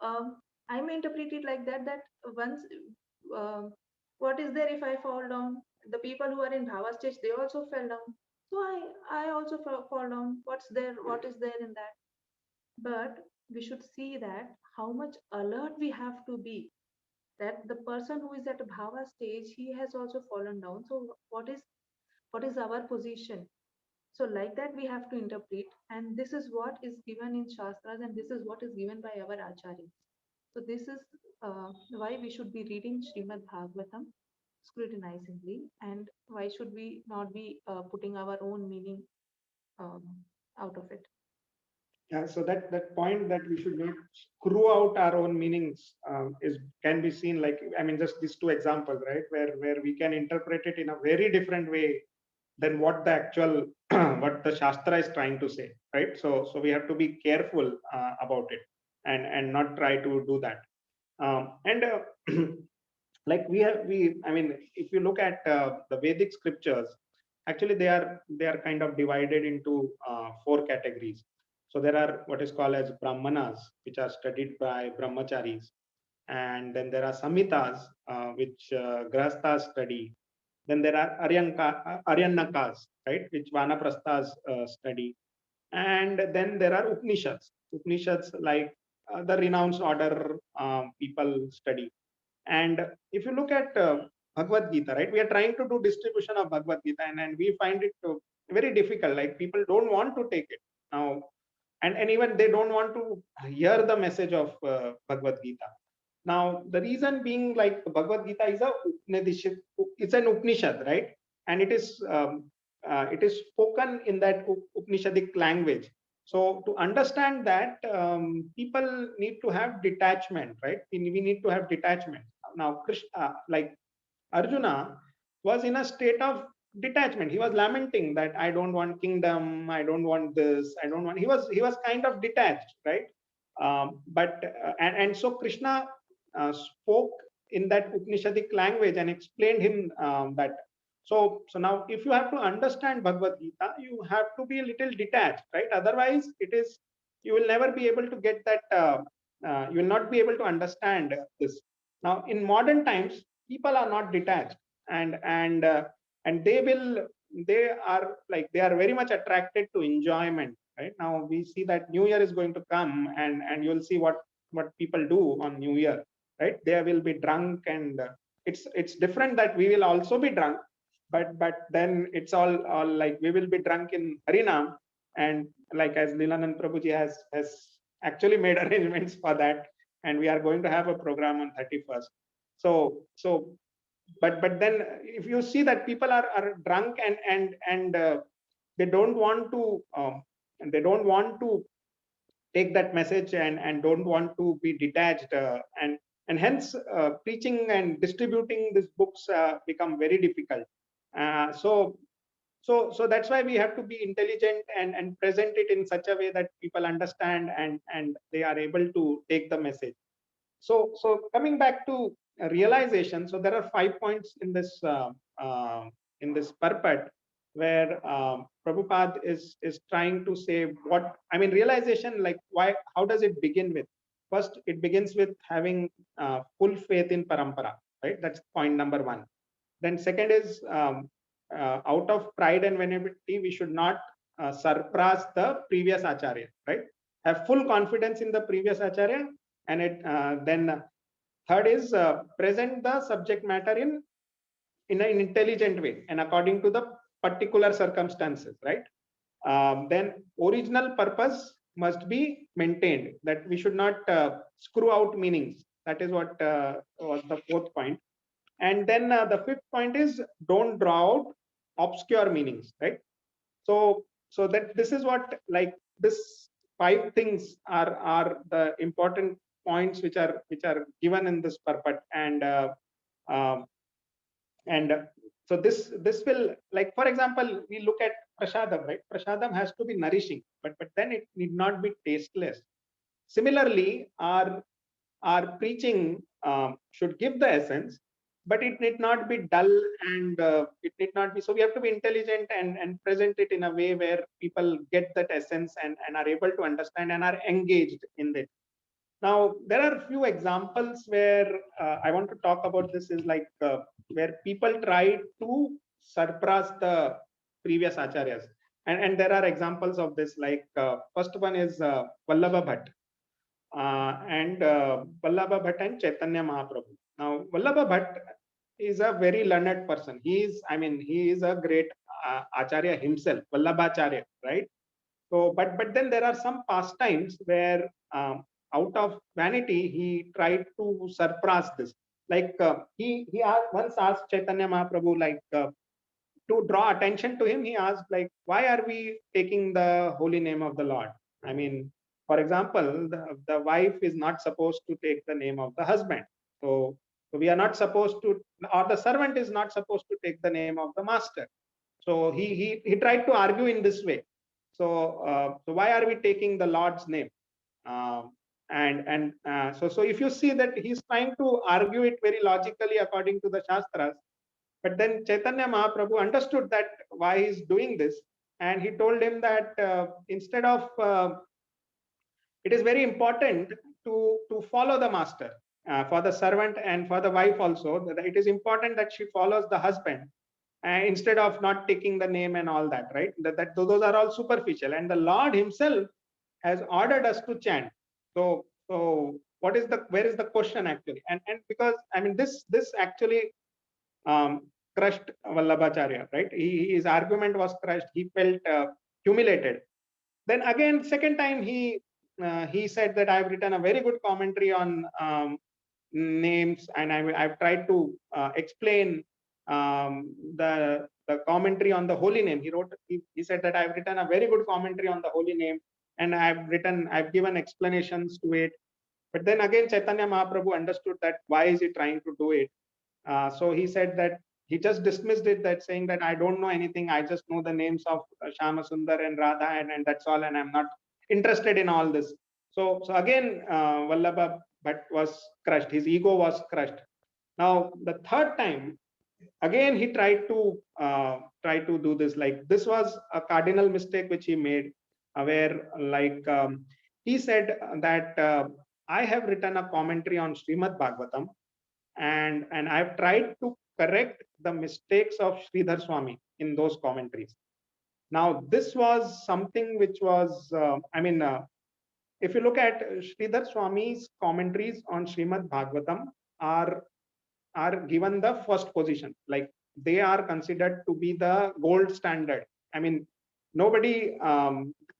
I may interpret it like that. That once, uh, what is there if I fall down? The people who are in bhava stage, they also fell down. So I also fall down. What's there? What is there in that? But we should see that how much alert we have to be. That the person who is at a bhava stage, he has also fallen down. So what is our position? So like that we have to interpret, and this is what is given in shastras, and this is what is given by our acharyas. So this is why we should be reading Srimad Bhagavatam scrutinizingly, and why should we not be putting our own meaning um, out of it. Yeah, so that point that we should not screw out our own meanings is can be seen like, I mean, just these two examples, right, where we can interpret it in a very different way than what the actual what the Shastra is trying to say, right? So we have to be careful about it and not try to do that. And like we I mean, if you look at the Vedic scriptures, actually they are kind of divided into four categories. So there are what is called as brahmanas, which are studied by brahmacharis, and then there are samhitas, which grahasthas study. Then there are aryanyakas, right, which vanaprasthas study. And then there are Upanishads like the renounced order people study. And if you look at Bhagavad Gita, right, we are trying to do distribution of Bhagavad Gita, and we find it very difficult. Like people don't want to take it now, and even they don't want to hear the message of Bhagavad Gita. Now, the reason being, like, Bhagavad Gita is it's an Upanishad, right? And it is spoken in that Upanishadic language. So to understand that, people need to have detachment, right? We need to have detachment. Now, Krishna, like Arjuna, was in a state of detachment. He was lamenting that I don't want kingdom, I don't want this, I don't want. He was kind of detached, right? But and so Krishna spoke in that Upanishadic language and explained him that. So now, if you have to understand Bhagavad Gita, you have to be a little detached, right? Otherwise, you will never be able to get that. You will not be able to understand this. Now, in modern times, people are not detached, and they are very much attracted to enjoyment. Right now, we see that New Year is going to come, and you'll see what people do on New Year. Right, they will be drunk, and it's different that we will also be drunk, but then it's all like we will be drunk in Harinam, and like as Leelanand Prabhuji has actually made arrangements for that, and we are going to have a program on 31st. So but then if you see that people are drunk, and they don't want to they don't want to take that message, and don't want to be detached, and hence preaching and distributing these books become very difficult. So that's why we have to be intelligent, and present it in such a way that people understand, and they are able to take the message. So coming back to realization, so there are 5 points in this purport, where Prabhupada is trying to say what I mean. Realization, like, why? How does it begin with? First, it begins with having full faith in parampara, right? That's point number one. Then second is, out of pride and vanity, we should not surpass the previous acharya, right? Have full confidence in the previous acharya, and then third is present the subject matter in an intelligent way and according to the particular circumstances, right? Then original purpose must be maintained, that we should not screw out meanings. That is what was the fourth point. And then the fifth point is, don't draw out obscure meanings, right? So that this is what, like, this five things are the important points which are given in this purport. Um, and so this will, like, for example, we look at prasadam, right? Prasadam has to be nourishing, but then it need not be tasteless. Similarly, our preaching should give the essence, but it need not be dull, and it need not be. So we have to be intelligent, and present it in a way where people get that essence, and are able to understand and are engaged in it. Now, there are a few examples where I want to talk about this, is like where people try to surpass the previous acharyas. And there are examples of this, like first one is Vallabha Bhatt. And Vallabha Bhatt and Chaitanya Mahaprabhu. Now, Vallabha Bhatt is a very learned person. He is a great acharya himself, Vallabhacharya, right? So, but then there are some pastimes where, out of vanity, he tried to surpass this. Like once asked Chaitanya Mahaprabhu, like, to draw attention to him, he asked, like, why are we taking the holy name of the Lord? I mean, for example, the wife is not supposed to take the name of the husband. So we are not supposed to, or the servant is not supposed to take the name of the master. So he tried to argue in this way. So why are we taking the Lord's name? Um, so if you see that he's trying to argue it very logically according to the Shastras, but then Chaitanya Mahaprabhu understood that why he's doing this, and he told him that instead of it is very important to follow the master for the servant and for the wife also. That it is important that she follows the husband instead of not taking the name and all that, right? That those are all superficial, and the Lord Himself has ordered us to chant. So what is the where is the question actually? And because I mean this actually crushed Vallabhacharya, right? His argument was crushed. He felt humiliated. Then again, second time he said that I've written a very good commentary on names, and I've tried to explain the commentary on the holy name. He said that I've written a very good commentary on the holy name, and I've given explanations to it. But then again, Chaitanya Mahaprabhu understood that why is he trying to do it. So he said that he just dismissed it, that saying that I don't know anything. I just know the names of Shama Sundar and Radha, and that's all. And I'm not interested in all this. So again, Vallabha Bhatt was crushed. His ego was crushed. Now the third time, again he tried to do this. Like this was a cardinal mistake which he made, where like he said that I have written a commentary on Srimad Bhagavatam, and I've tried to correct the mistakes of Sridhar Swami in those commentaries. Now, this was something which was, if you look at Sridhar Swami's commentaries on Srimad Bhagavatam are given the first position, like they are considered to be the gold standard. I mean, nobody.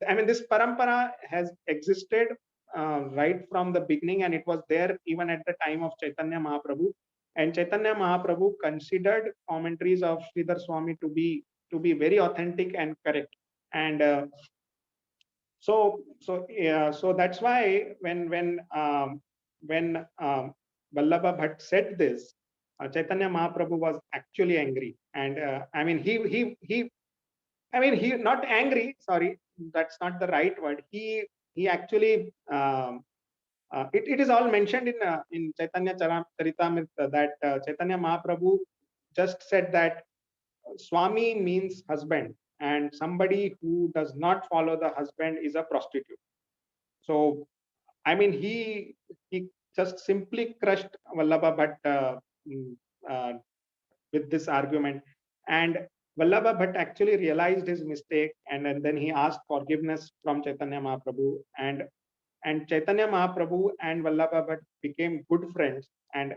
This parampara has existed right from the beginning, and it was there even at the time of Chaitanya Mahaprabhu. And Chaitanya Mahaprabhu considered commentaries of Sridhar Swami to be very authentic and correct. And so that's why when Vallabha Bhatt said this, Chaitanya Mahaprabhu was actually angry, and he not angry. Sorry, that's not the right word. He actually it is all mentioned in Chaitanya Charitamrita that Chaitanya Mahaprabhu just said that Swami means husband, and somebody who does not follow the husband is a prostitute. So I mean, he just simply crushed Vallabha Bhatt with this argument, and Vallabha Bhatt actually realized his mistake, and then he asked forgiveness from Chaitanya Mahaprabhu, and Chaitanya Mahaprabhu and Vallabha Bhatt became good friends, and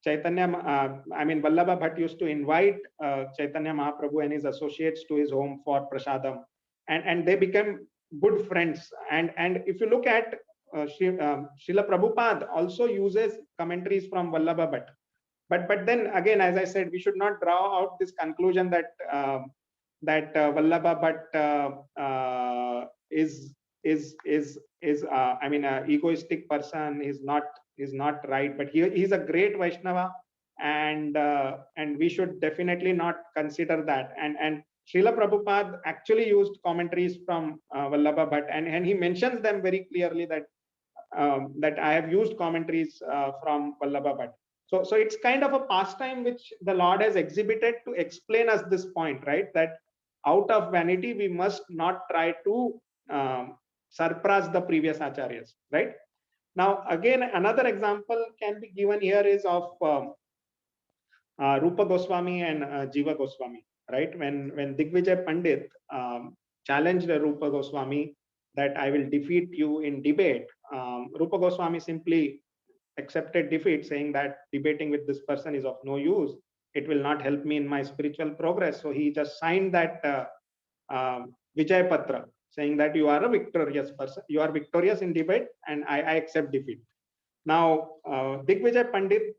Vallabha Bhatt used to invite Chaitanya Mahaprabhu and his associates to his home for prasadam, and they became good friends. And if you look at Srila Prabhupada also uses commentaries from Vallabha Bhatt. But then again, as I said, we should not draw out this conclusion that Vallabha Bhatt is an egoistic person. Is not right, but he's a great Vaishnava, and we should definitely not consider that. And Srila Prabhupada actually used commentaries from Vallabha Bhatt, and he mentions them very clearly that I have used commentaries from Vallabha Bhatt. So it's kind of a pastime which the Lord has exhibited to explain us this point, right? That out of vanity we must not try to surpass the previous acharyas, right? Now, again, another example can be given here is of Rupa Goswami and Jiva Goswami, right? When Digvijay Pandit challenged Rupa Goswami that I will defeat you in debate, Rupa Goswami simply accepted defeat, saying that debating with this person is of no use. It will not help me in my spiritual progress. So he just signed that Vijay Patra, saying that you are a victorious person, you are victorious in debate, and I accept defeat. Now, Digvijay Pandit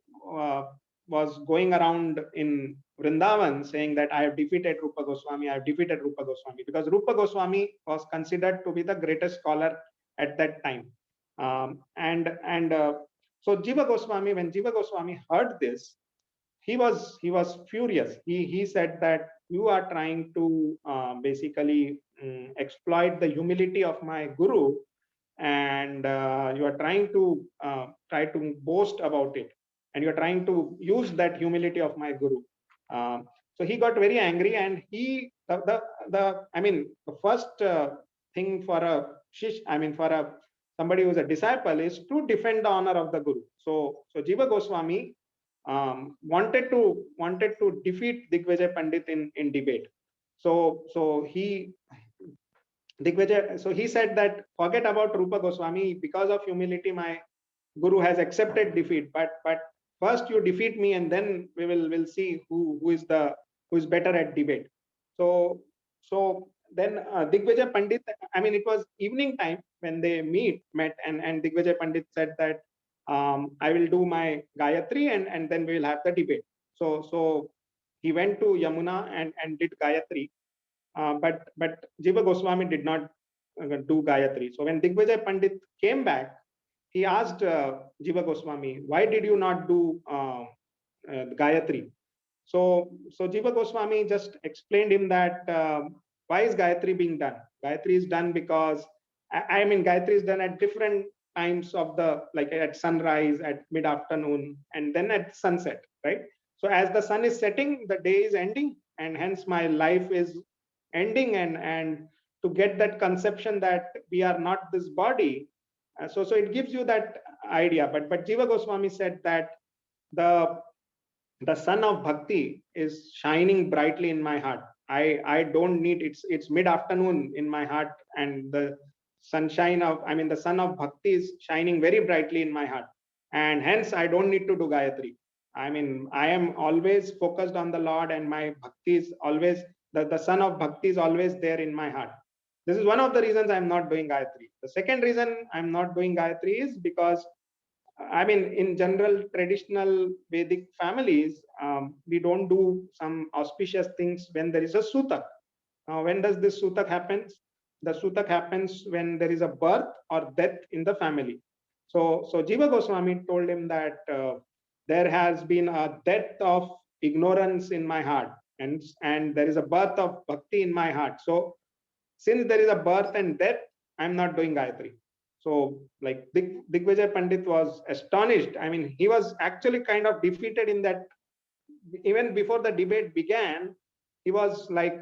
was going around in Vrindavan saying that I have defeated Rupa Goswami, I have defeated Rupa Goswami, because Rupa Goswami was considered to be the greatest scholar at that time. So Jiva Goswami, when Jiva Goswami heard this, he was furious. He said that you are trying to basically exploit the humility of my guru, and you are trying to try to boast about it, and you are trying to use that humility of my guru. So he got very angry, and he the I mean the first thing for a shish, I mean for a somebody who is a disciple, is to defend the honor of the guru. So Jiva Goswami wanted to defeat Digvijay Pandit in debate. So he said that forget about Rupa Goswami, because of humility my guru has accepted defeat, but first you defeat me, and then we'll see who is better at debate. So then Digvijay Pandit, I mean, it was evening time when they met, and Digvijay Pandit said that I will do my Gayatri, and then we will have the debate. So he went to Yamuna and did Gayatri, but Jiva Goswami did not do Gayatri. So when Digvijay Pandit came back, he asked Jiva Goswami, why did you not do Gayatri? So Jiva Goswami just explained him that why is Gayatri being done? Gayatri is done because, I mean, Gayatri is done at different times of the, like at sunrise, at mid-afternoon, and then at sunset, right? So as the sun is setting, the day is ending, and hence my life is ending, and to get that conception that we are not this body, so it gives you that idea. But Jiva Goswami said that the sun of bhakti is shining brightly in my heart. I don't need, it's mid-afternoon in my heart, and the sunshine of, I mean, the sun of bhakti is shining very brightly in my heart, and hence I don't need to do Gayatri. I mean, I am always focused on the Lord, and my bhakti is always, the sun of bhakti is always there in my heart. This is one of the reasons I'm not doing Gayatri. The second reason I'm not doing Gayatri is because, I mean, in general, traditional Vedic families, we don't do some auspicious things when there is a sutak. Now, when does this sutak happen? The sutak happens when there is a birth or death in the family. So Jiva Goswami told him that there has been a death of ignorance in my heart, and there is a birth of bhakti in my heart. So since there is a birth and death, I'm not doing Gayatri. So, like, Digvijay Pandit was astonished. I mean, he was actually kind of defeated in that. Even before the debate began, he was like,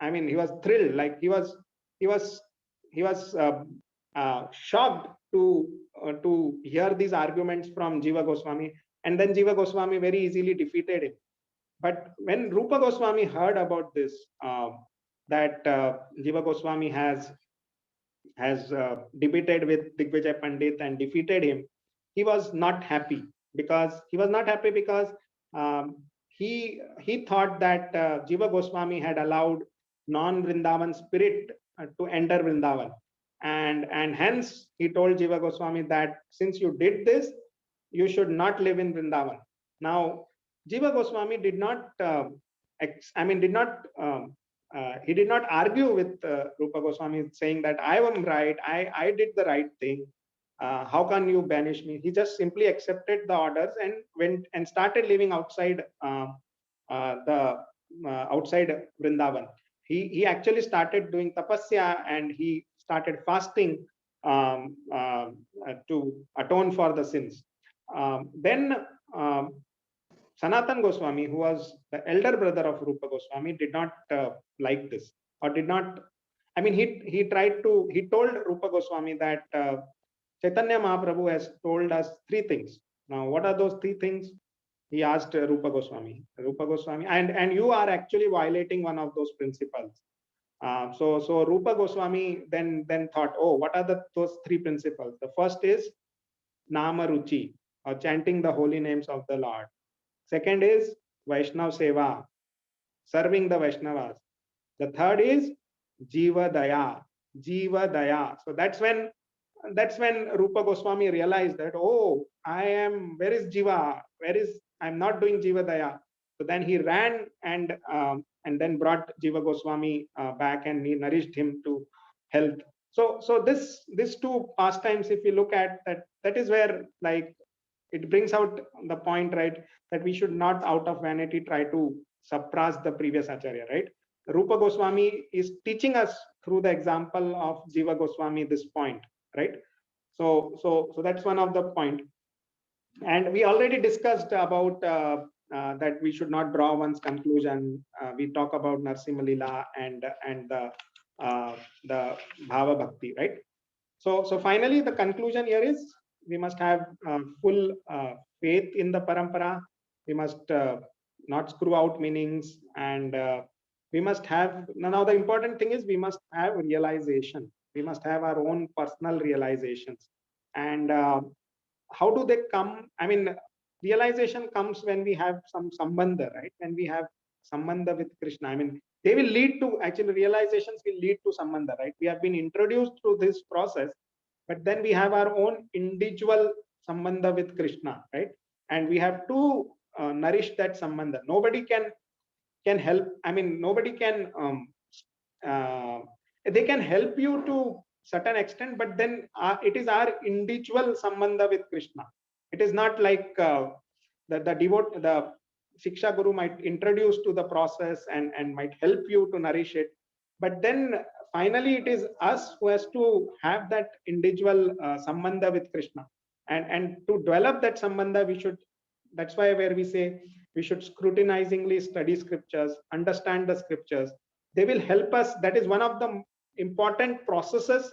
I mean, he was thrilled. Like he was shocked to hear these arguments from Jiva Goswami, and then Jiva Goswami very easily defeated him. But when Rupa Goswami heard about this, that Jiva Goswami has debated with Digvijay Pandit and defeated him, he was not happy, because he thought that Jiva Goswami had allowed non-Vrindavan spirit to enter Vrindavan, and hence he told Jiva Goswami that since you did this, you should not live in Vrindavan. Now, Jiva Goswami did not, he did not argue with Rupa Goswami, saying that I am right, I did the right thing. How can you banish me? He just simply accepted the orders and went and started living outside outside Vrindavan. He actually started doing tapasya, and he started fasting to atone for the sins. Then Sanatan Goswami, who was the elder brother of Rupa Goswami, did not like this, or did not. I mean, he told Rupa Goswami that Chaitanya Mahaprabhu has told us three things. Now, what are those three things? He asked Rupa Goswami, and you are actually violating one of those principles. So Rupa Goswami then thought, oh, what are those three principles? The first is Nama Ruchi, or chanting the holy names of the Lord. Second is Vaishnav Seva, serving the Vaishnavas. The third is Jiva Daya, Jiva Daya. So that's when Rupa Goswami realized that, oh, where is Jiva? I'm not doing Jiva Daya. So then he ran and then brought Jiva Goswami back, and he nourished him to health. So this two pastimes, if you look at that, that is where like it brings out the point, right? That we should not out of vanity try to suppress the previous acharya, right? Rupa Goswami is teaching us through the example of Jiva Goswami this point, right? So that's one of the point. And we already discussed about that we should not draw one's conclusion. We talk about Narsimha Leela and the Bhava Bhakti, right? So finally, the conclusion here is we must have full faith in the parampara. We must not screw out meanings, and we must have now. The important thing is we must have realization. We must have our own personal realizations, and how do they come? I mean, realization comes when we have some sambandha, right? When we have sambandha with Krishna. I mean, they will lead to, actually realizations will lead to sambandha, right? We have been introduced through this process, but then we have our own individual sambandha with Krishna, right? And we have to nourish that sambandha. Nobody can help. I mean, nobody can. They can help you to certain extent, but then it is our individual sambandha with Krishna. It is not like the Shiksha Guru might introduce to the process and might help you to nourish it. But then finally, it is us who has to have that individual sambandha with Krishna. And to develop that sambandha, we should, that's why where we say we should scrutinizingly study scriptures, understand the scriptures. They will help us. That is one of the important processes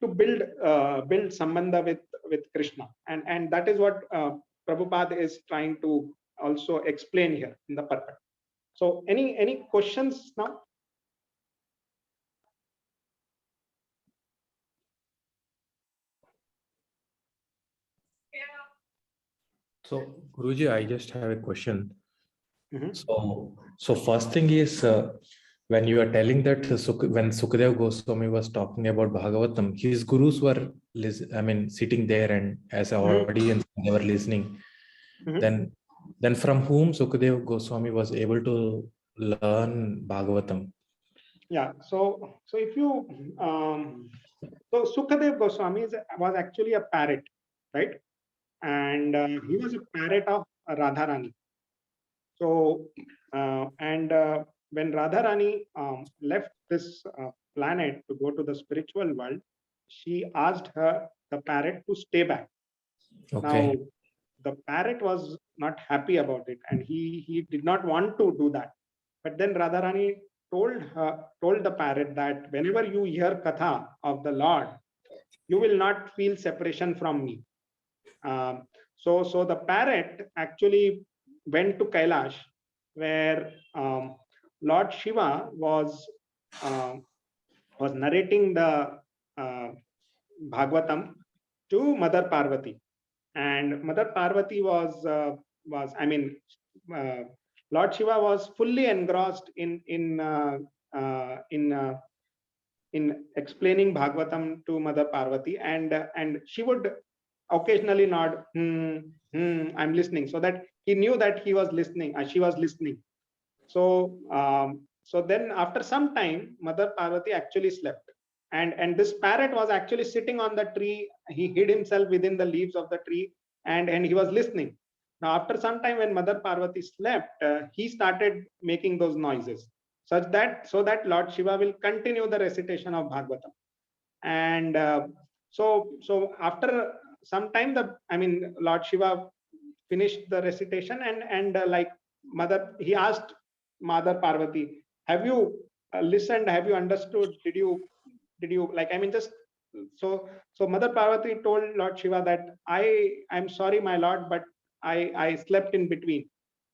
to build sambandha with Krishna. And that is what Prabhupada is trying to also explain here in the purport. So any questions now? So Guruji, I just have a question. Mhm. So first thing is when you are telling that when Sukadeva Goswami was talking about Bhagavatam, his gurus were sitting there and as an Mhm. audience they were listening. Mhm. Then from whom Sukadeva Goswami was able to learn Bhagavatam? Yeah. So if you so Sukadev Goswami was actually a parrot, right? And he was a parrot of Radharani. So when Radharani left this planet to go to the spiritual world, she asked the parrot to stay back. Okay. Now the parrot was not happy about it, and he did not want to do that. But then Radharani told the parrot that whenever you hear katha of the Lord, you will not feel separation from me. So the parrot actually went to Kailash, where Lord Shiva was narrating the Bhagavatam to Mother Parvati, and Mother Parvati was Lord Shiva was fully engrossed in explaining Bhagavatam to Mother Parvati, and she would occasionally nod, I'm listening, so that he knew that he was listening, she was listening. So then after some time, Mother Parvati actually slept, and this parrot was actually sitting on the tree. He hid himself within the leaves of the tree, and he was listening. Now after some time, when Mother Parvati slept, he started making those noises, so that Lord Shiva will continue the recitation of Bhagavatam. And so after some time, Lord Shiva finished the recitation, and he asked Mother Parvati, have you listened, have you understood, did you just so Mother Parvati told Lord Shiva that I'm sorry, my lord, but I slept in between.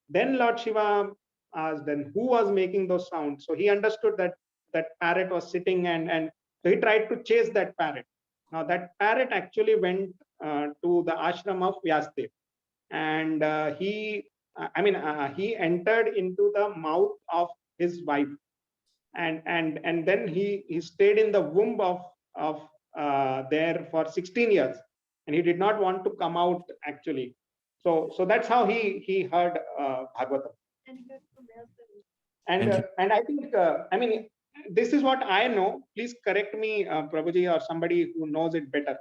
Then Lord Shiva asked, then who was making those sounds? So he understood that parrot was sitting, and so he tried to chase that parrot. Now that parrot actually went to the ashram of Vyasdev, and he entered into the mouth of his wife, and then he stayed in the womb of there for 16 years, and he did not want to come out actually. So that's how he heard Bhagavatam. And And Thank you. and I think I mean, this is what I know. Please correct me, Prabhuji, or somebody who knows it better.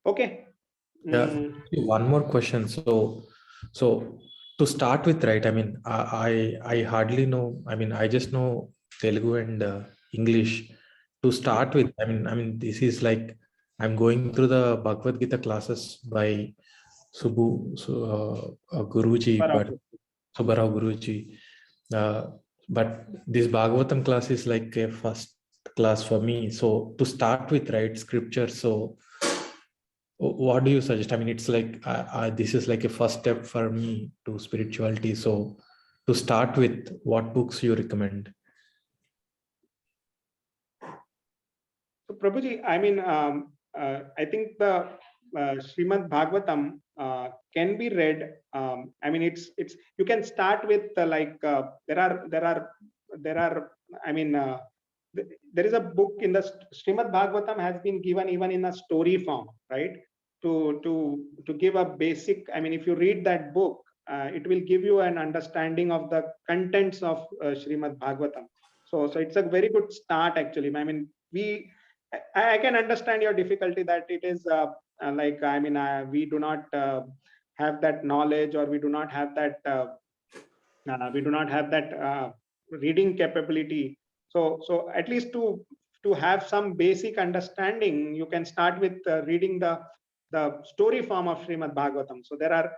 Okay. Yeah. Mm, One more question. So to start with, right? I mean, I hardly know. I mean, I just know Telugu and English. To start with, I mean, this is like I'm going through the Bhagavad Gita classes by Guruji, but Barabar. Subbarao Guruji. But this Bhagavatam class is like a first class for me. So to start with, right, scripture. So what do you suggest? I mean, it's like this is like a first step for me to spirituality. So to start with, what books you recommend? So Prabhuji, I mean, I think the Srimad Bhagavatam can be read. I mean, it's you can start with there are. I mean, there is a book in the Srimad Bhagavatam has been given even in a story form, right? To give a basic. I mean, if you read that book, it will give you an understanding of the contents of Srimad Bhagavatam. So it's a very good start actually. I mean, I can understand your difficulty that it is I mean, we do not have that knowledge, or we do not have that reading capability. So at least to have some basic understanding, you can start with reading the story form of Srimad Bhagavatam. So there are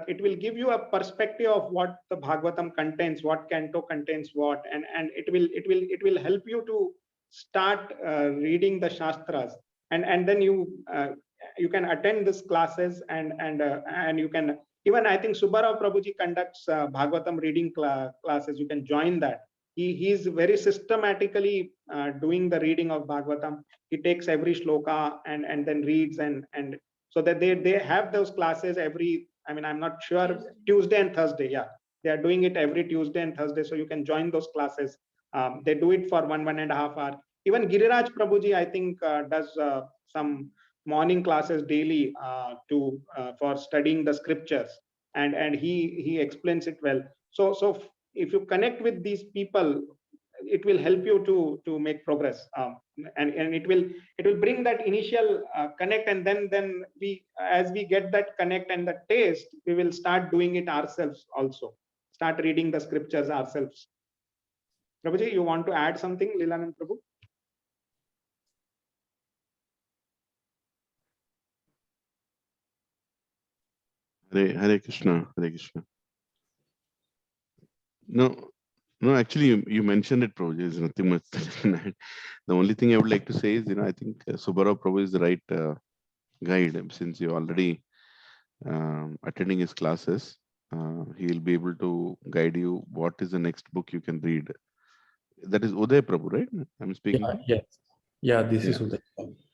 it will give you a perspective of what the Bhagavatam contains, what canto contains what, and it will help you to start reading the Shastras, and then you can attend these classes, and you can even, I think Subbarao Prabhuji conducts Bhagavatam reading classes. You can join that. He's very systematically doing the reading of Bhagavatam. He takes every shloka and then reads, and so that they have those classes every, I mean, I'm not sure, Tuesday and Thursday. Yeah, they are doing it every Tuesday and Thursday. So you can join those classes. They do it for 1.5 hours. Even Giriraj Prabhuji, I think, does some morning classes daily for studying the scriptures, and he explains it well. So if you connect with these people, it will help you to make progress, and it will bring that initial connect, and then we, as we get that connect and the taste, we will start doing it ourselves also, start reading the scriptures ourselves. Prabhuji, you want to add something, Lilanand Prabhu? Hare Krishna, Hare Krishna. No, actually, you mentioned it, Prabhu. There's nothing much that I can add. The only thing I would like to say is, I think Subbarao Prabhu is the right guide, since you're already attending his classes. He'll be able to guide you what is the next book you can read. That is Uday Prabhu, right? I'm speaking to? Yeah, this is Yeah. Uday.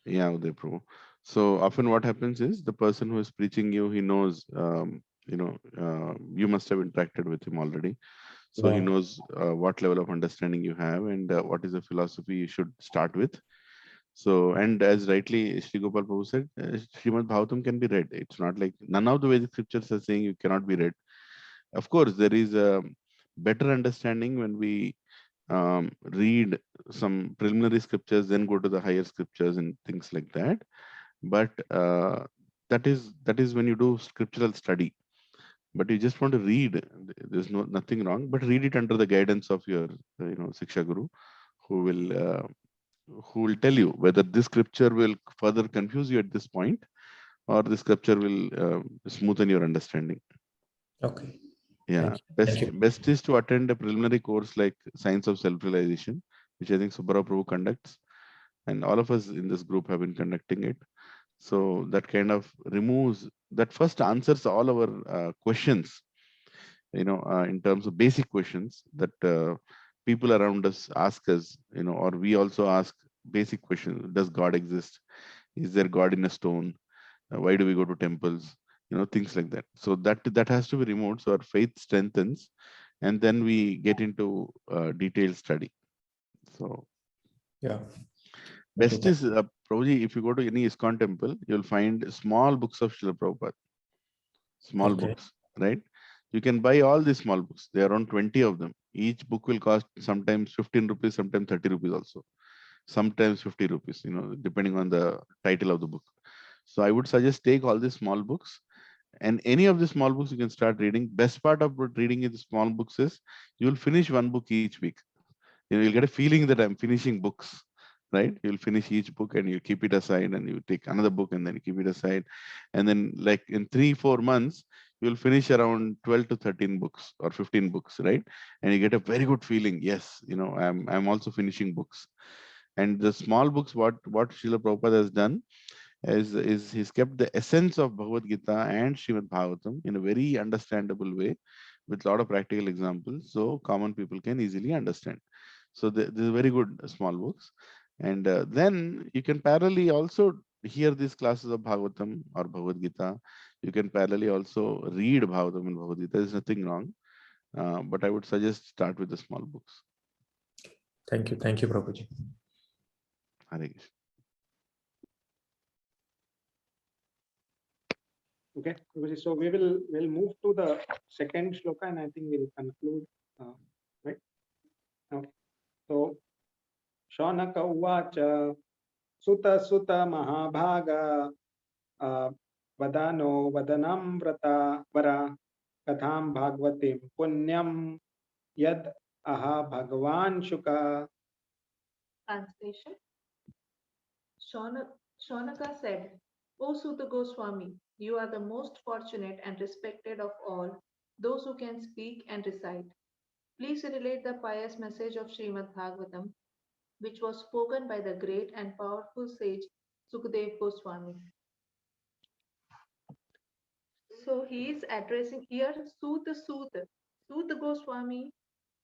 Yeah, Uday Prabhu. So often what happens is the person who is preaching you, he knows, you must have interacted with him already. So he Yeah. knows what level of understanding you have, and what is the philosophy you should start with. So, and as rightly Sri Gopal Prabhu said, Srimad Bhagavatam can be read. It's not like none of the Vedic scriptures are saying you cannot be read. Of course, there is a better understanding when we read some preliminary scriptures, then go to the higher scriptures and things like that. But that is when you do scriptural study. But you just want to read, there's nothing wrong, but read it under the guidance of your Siksha Guru, who will tell you whether this scripture will further confuse you at this point, or the scripture will smoothen your understanding. Okay. Yeah, Thank you. best is to attend a preliminary course like Science of Self-Realization, which I think Subbarao Prabhu conducts, and all of us in this group have been conducting it. So that kind of removes, that first answers all our questions, in terms of basic questions that people around us ask us, or we also ask basic questions. Does God exist? Is there God in a stone? Why do we go to temples? Things like that. So that has to be removed. So our faith strengthens, and then we get into detailed study. So Yeah. Best is, Prabhuji, if you go to any ISKCON temple, you'll find small books of Srila Prabhupada. Small Okay. books, right? You can buy all these small books. There are around 20 of them. Each book will cost sometimes 15 rupees, sometimes 30 rupees also. Sometimes 50 rupees, depending on the title of the book. So I would suggest take all these small books, and any of the small books you can start reading. Best part of reading in the small books is you will finish one book each week. You'll get a feeling that I'm finishing books, right? You'll finish each book and you keep it aside, and you take another book and then you keep it aside. And then like in 3-4 months, you'll finish around 12 to 13 books or 15 books, right? And you get a very good feeling. Yes, I'm also finishing books. And the small books, what Srila Prabhupada has done is he's kept the essence of Bhagavad Gita and Srimad Bhagavatam in a very understandable way with a lot of practical examples, so common people can easily understand. So these are very good small books. And then you can parallelly also hear these classes of Bhagavatam or Bhagavad Gita. You can parallelly also read Bhagavatam and Bhagavad Gita. There's nothing wrong. But I would suggest start with the small books. Thank you, Prabhuji. Hare Krishna. Okay, so we'll move to the second shloka, and I think we'll conclude, right? Okay. So Shaunaka uvacha Suta Mahabhaga Vadano Vadanamvrata Vara Katham Bhagavatim Punyam Yad Aha Bhagavan Shuka. Translation. Shaunaka said, O Suta Goswami, you are the most fortunate and respected of all those who can speak and recite. Please relate the pious message of Srimad Bhagavatam, which was spoken by the great and powerful sage Sukadev Goswami. So he is addressing here Suta. Suta Goswami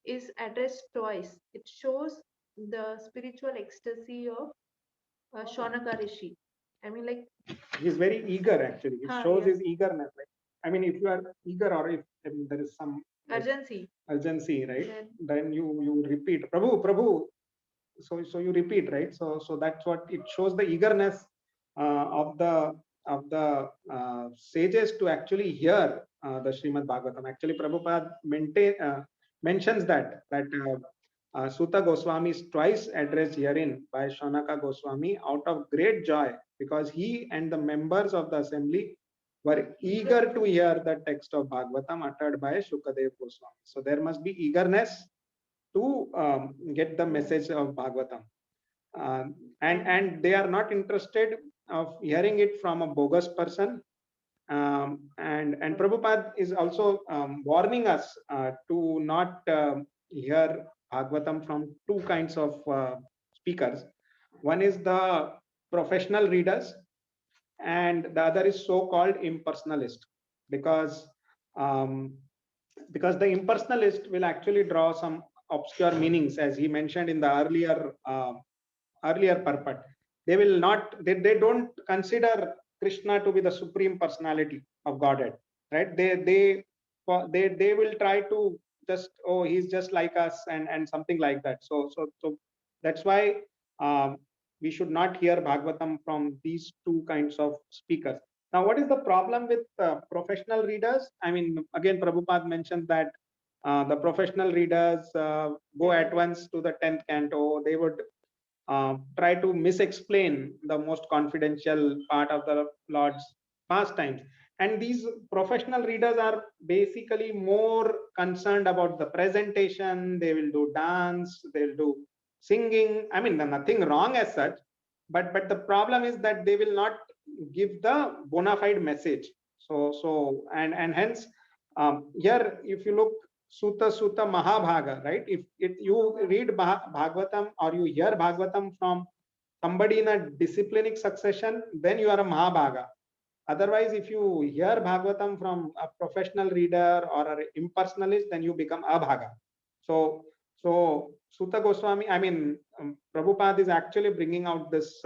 is addressed twice. It shows the spiritual ecstasy of Shaunaka Rishi. I mean, like, he's very eager actually. It shows yes. his eagerness. Right? I mean, if you are eager, or if there is some urgency, right? Then you repeat, Prabhu. So you repeat, right? So that's what it shows, the eagerness of the sages to actually hear the Srimad Bhagavatam. Actually, Prabhupada mentions that Suta Goswami is twice addressed herein by Shaunaka Goswami out of great joy, because he and the members of the assembly were eager to hear the text of Bhagavatam uttered by Shukadev Goswami. So there must be eagerness to get the message of Bhagavatam. And they are not interested of hearing it from a bogus person. And Prabhupada is also warning us to not hear Bhagavatam from two kinds of speakers. One is the professional readers, and the other is so-called impersonalist, because the impersonalist will actually draw some obscure meanings, as he mentioned in the earlier purport. They will not, they don't consider Krishna to be the supreme personality of Godhead, right? They will try to just, oh, he's just like us, and something like that. So that's why we should not hear Bhagavatam from these two kinds of speakers. Now, what is the problem with professional readers? I mean, again, Prabhupada mentioned that the professional readers go at once to the 10th canto. They would try to misexplain the most confidential part of the Lord's pastimes. And these professional readers are basically more concerned about the presentation. They will do dance, they'll do singing. I mean, nothing wrong as such, but the problem is that they will not give the bona fide message. So and hence here, if you look, Suta Mahabhaga, right? If you read Bhagavatam, or you hear Bhagavatam from somebody in a disciplinic succession, then you are a Mahabhaga. Otherwise, if you hear Bhagavatam from a professional reader or an impersonalist, then you become Abhaga. So Suta Goswami, I mean, Prabhupada is actually bringing out this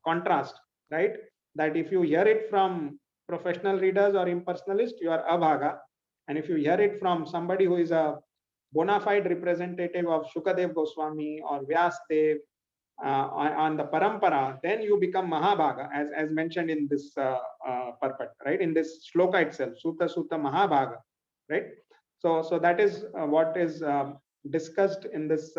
contrast, right? That if you hear it from professional readers or impersonalist, you are Abhaga. And if you hear it from somebody who is a bona fide representative of Shukadev Goswami or Vyasdev on the parampara, then you become Mahabhaga, as mentioned in this purport, right? In this shloka itself, Sutta Sutta Mahabhaga, right? So that is what is discussed in this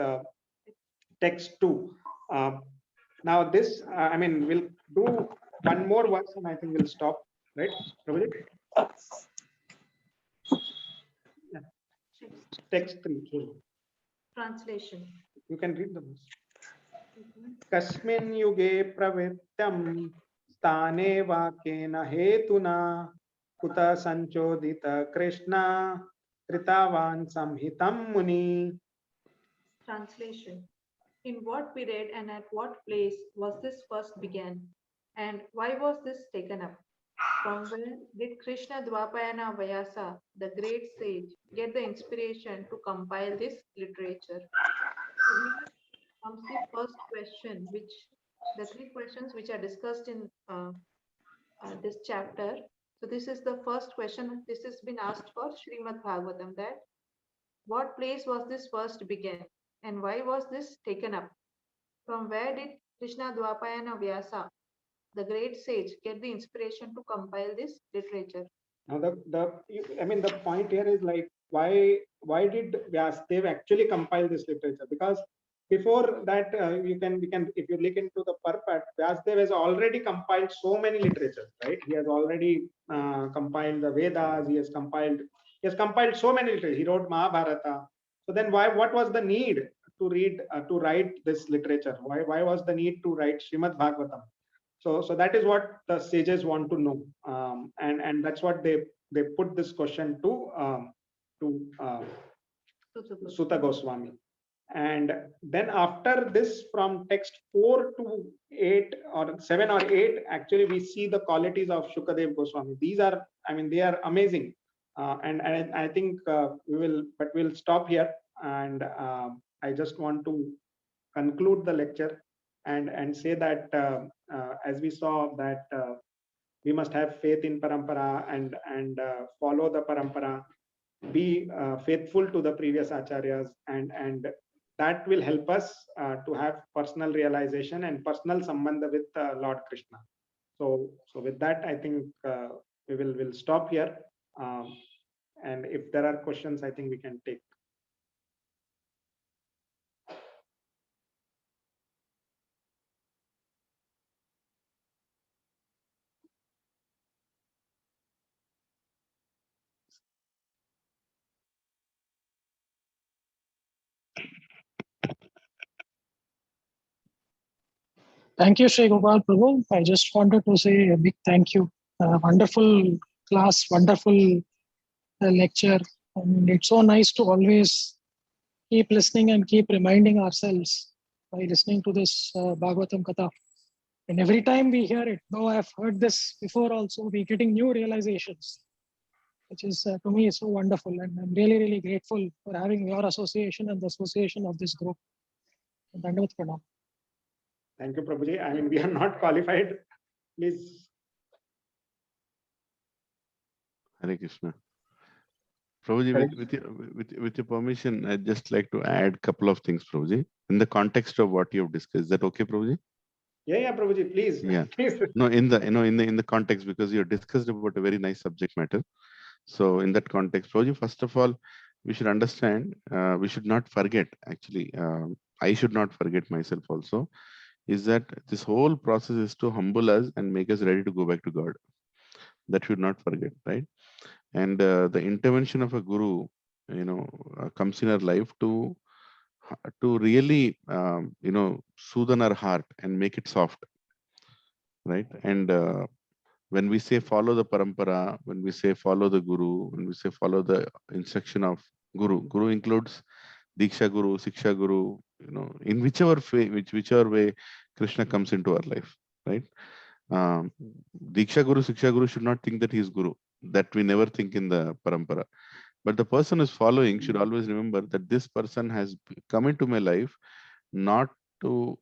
text too. Now this, I mean, we'll do one more verse and I think we'll stop, right, Prabhuji? Yeah. Text 3. Translation. You can read the verse. Kasmin yuge pravittam stane vakena hetuna kuta sanchodita Krishna tritavan samhitam muni. Translation. In what period and at what place was this first began? And why was this taken up? From where did Krishna Dwapayana Vyasa, the great sage, get the inspiration to compile this literature? So here comes the first question, the three questions which are discussed in this chapter. So this is the first question. This has been asked for Srimad Bhagavatam, that what place was this first began and why was this taken up? From where did Krishna Dwapayana Vyasa, the great sage, get the inspiration to compile this literature? Now the point here is like why did Vyasdev actually compile this literature? Because before that, we can if you look into the purport, Vyasdev has already compiled so many literatures, right? He has already compiled the Vedas. He has compiled so many literatures. He wrote Mahabharata. So then what was the need to write this literature? Why was the need to write Srimad Bhagavatam? So that is what the sages want to know, and that's what they put this question to Sutta Goswami. And then after this, from text 4 to 8 or 7 or 8, actually we see the qualities of Shukadev Goswami. These are, I mean, they are amazing, and I think we'll stop here, and I just want to conclude the lecture and say that as we saw that we must have faith in parampara and follow the parampara, be faithful to the previous acharyas, and that will help us to have personal realization and personal sambandha with Lord Krishna. So with that, I think we'll stop here, and if there are questions, I think we can take. Thank you, Sri Gopal Prabhu. I just wanted to say a big thank you. Wonderful class, wonderful lecture. And it's so nice to always keep listening and keep reminding ourselves by listening to this Bhagavatam Katha. And every time we hear it, though I've heard this before also, we're getting new realizations, which is to me so wonderful. And I'm really, really grateful for having your association and the association of this group. Dandavat Pranam. Thank you, Prabhuji. I mean, we are not qualified. Please. Hare Krishna. Prabhuji, with your permission, I'd just like to add a couple of things, Prabhuji, in the context of what you have discussed. Is that okay, Prabhuji? Yeah, Prabhuji, please. Yeah. Please. No, in the context, because you have discussed about a very nice subject matter. So in that context, Prabhuji, first of all, we should understand, we should not forget, actually, I should not forget myself also, is that this whole process is to humble us and make us ready to go back to God. That should not forget, right? And the intervention of a guru, comes in our life to really, soothe our heart and make it soft, right? And when we say follow the parampara, when we say follow the guru, when we say follow the instruction of guru includes Diksha Guru, Siksha Guru, in whichever way Krishna comes into our life, right? Diksha Guru, Siksha Guru should not think that he is Guru. That we never think in the parampara. But the person who is following should always remember that this person has come into my life not for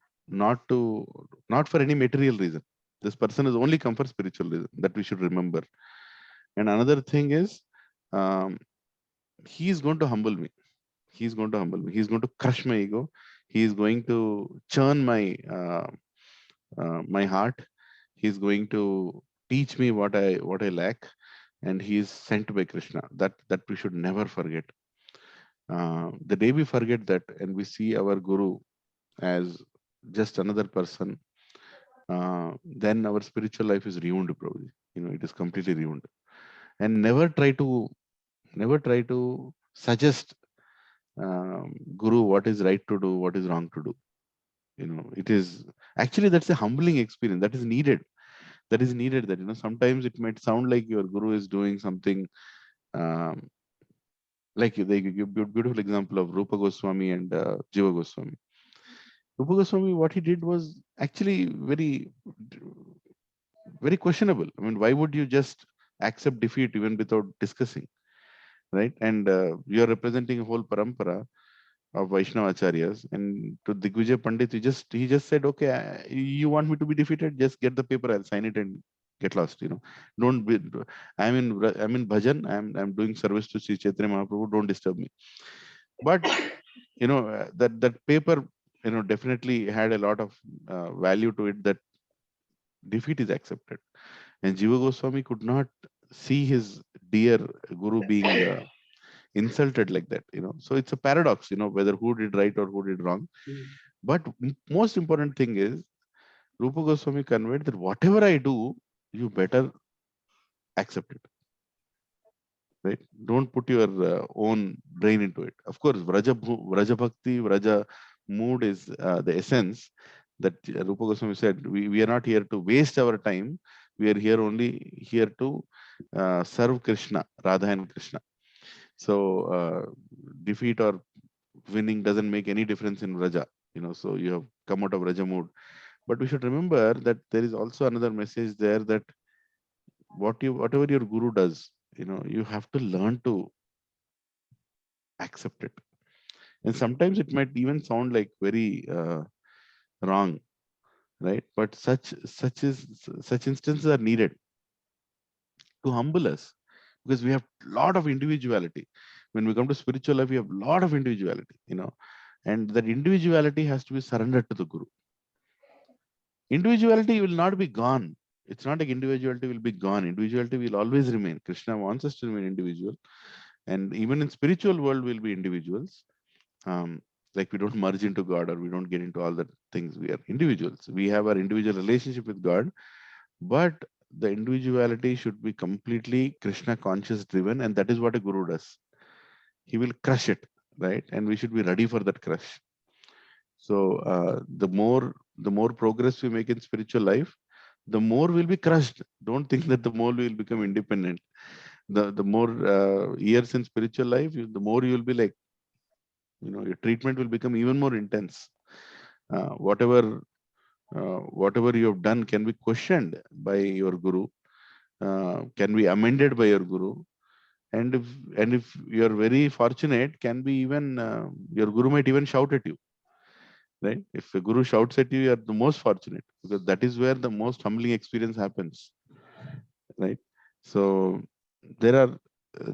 any material reason. This person has only come for spiritual reason. That we should remember. And another thing is, he is going to humble me. He's going to humble me. He's going to crush my ego. He is going to churn my heart. He's going to teach me what I lack, and he is sent by Krishna. That we should never forget. The day we forget that and we see our guru as just another person, then our spiritual life is ruined, Prabhuji. It is completely ruined. And never try to suggest guru what is right to do, what is wrong to do. It is actually, that's a humbling experience that is needed. That sometimes it might sound like your guru is doing something, um, like they give you beautiful example of Rupa Goswami and Jiva Goswami. Rupa Goswami, what he did was actually very questionable. I mean, why would you just accept defeat even without discussing, right? And you are representing a whole parampara of Vaishnava Acharyas, and to Digvijay Pandit, he just said, okay, you want me to be defeated? Just get the paper, I'll sign it and get lost. Don't be. I'm in bhajan. I'm doing service to Sri Chaitanya Mahaprabhu. Don't disturb me. But that paper, definitely had a lot of value to it. That defeat is accepted, and Jiva Goswami could not see his dear guru being insulted like that. So it's a paradox, whether who did right or who did wrong. But most important thing is Rupa Goswami conveyed that whatever I do, you better accept it, right? Don't put your own brain into it. Of course, Vraja Bhakti, Vraja mood is the essence that Rupa Goswami said. We are not here to waste our time. We are here to serve Krishna, Radha and Krishna. So defeat or winning doesn't make any difference in Vraja. So you have come out of Vraja mood. But we should remember that there is also another message there, that whatever your guru does, you have to learn to accept it. And sometimes it might even sound like very wrong, right? But such instances are needed to humble us, because we have a lot of individuality. When we come to spiritual life, we have a lot of individuality, and that individuality has to be surrendered to the guru. Individuality will not be gone. It's not like individuality will be gone. Individuality will always remain. Krishna wants us to remain individual, and even in spiritual world, we'll be individuals. Like we don't merge into God, or we don't get into all the things. We are individuals. We have our individual relationship with God, but the individuality should be completely Krishna conscious driven, and that is what a guru does. He will crush it, right? And we should be ready for that crush. So the more progress we make in spiritual life, the more we'll be crushed. Don't think that the more we'll become independent. The more years in spiritual life, the more you'll be like, your treatment will become even more intense. Whatever you have done can be questioned by your guru, can be amended by your guru, and if you are very fortunate, can be even your guru might even shout at you, right? If a guru shouts at you, you are the most fortunate, because that is where the most humbling experience happens, right? So there are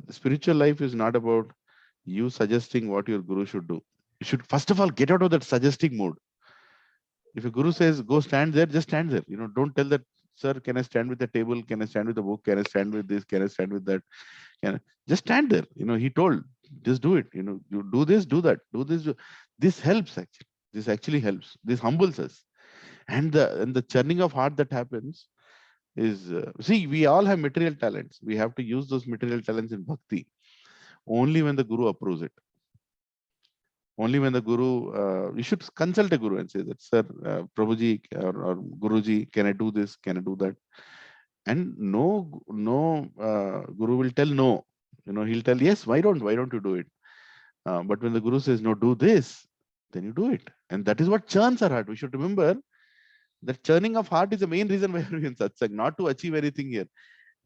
spiritual life is not about you suggesting what your guru should do. You should first of all get out of that suggesting mode. If a guru says go stand there, just stand there. Don't tell that, sir, can I stand with the table? Can I stand with the book? Can I stand with this? Can I stand with that? Just stand there. He told, just do it. You do this, do that, do this. This helps actually. This actually helps. This humbles us. And the churning of heart that happens is, see, we all have material talents. We have to use those material talents in bhakti only when the guru approves it. Only when the guru, you should consult a guru and say that, sir, Prabhuji or Guruji, can I do this? Can I do that? And no guru will tell no. He'll tell yes. Why don't you do it? But when the guru says no, do this, then you do it. And that is what churns our heart. We should remember that churning of heart is the main reason why we're in satsang, not to achieve anything here.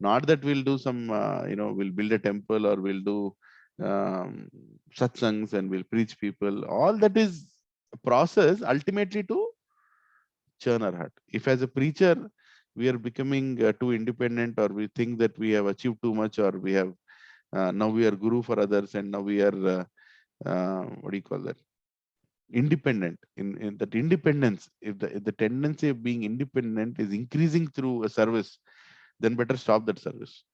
Not that we'll do some, we'll build a temple, or we'll do satsangs and we'll preach people. All that is a process ultimately to churn our heart. If as a preacher we are becoming too independent, or we think that we have achieved too much, or we have now we are guru for others, and now we are what do you call that? independent. In that independence, if the tendency of being independent is increasing through a service, then better stop that service.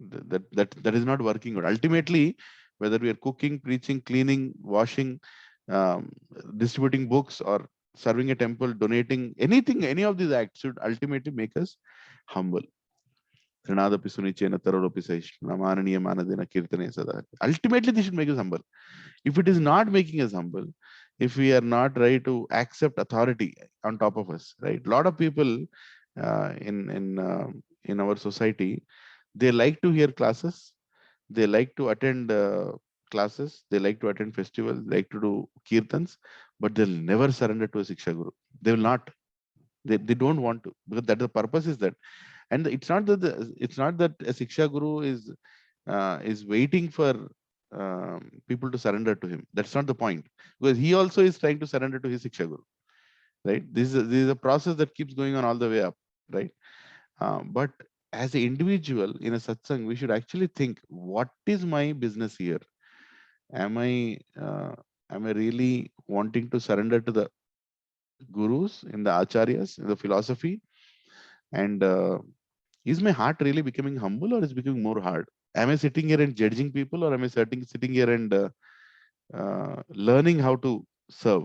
That is not working out. Ultimately, whether we are cooking, preaching, cleaning, washing, um, distributing books, or serving a temple, donating, anything, any of these acts should ultimately make us humble. Ultimately, this should make us humble. If it is not making us humble, if we are not ready to accept authority on top of us, right? A lot of people in our society, they like to hear classes, they like to attend classes, they like to attend festivals, like to do kirtans, but they'll never surrender to a Siksha Guru. They will not. They don't want to, because that the purpose is that. And it's not that it's not that a Siksha Guru is waiting for people to surrender to him. That's not the point, because he also is trying to surrender to his Siksha Guru, right? This is a process that keeps going on all the way up, right? But as an individual in a satsang, we should actually think, what is my business here? Am I really wanting to surrender to the gurus, in the acharyas, in the philosophy? And is my heart really becoming humble, or is becoming more hard? Am I sitting here and judging people, or am I sitting here and learning how to serve?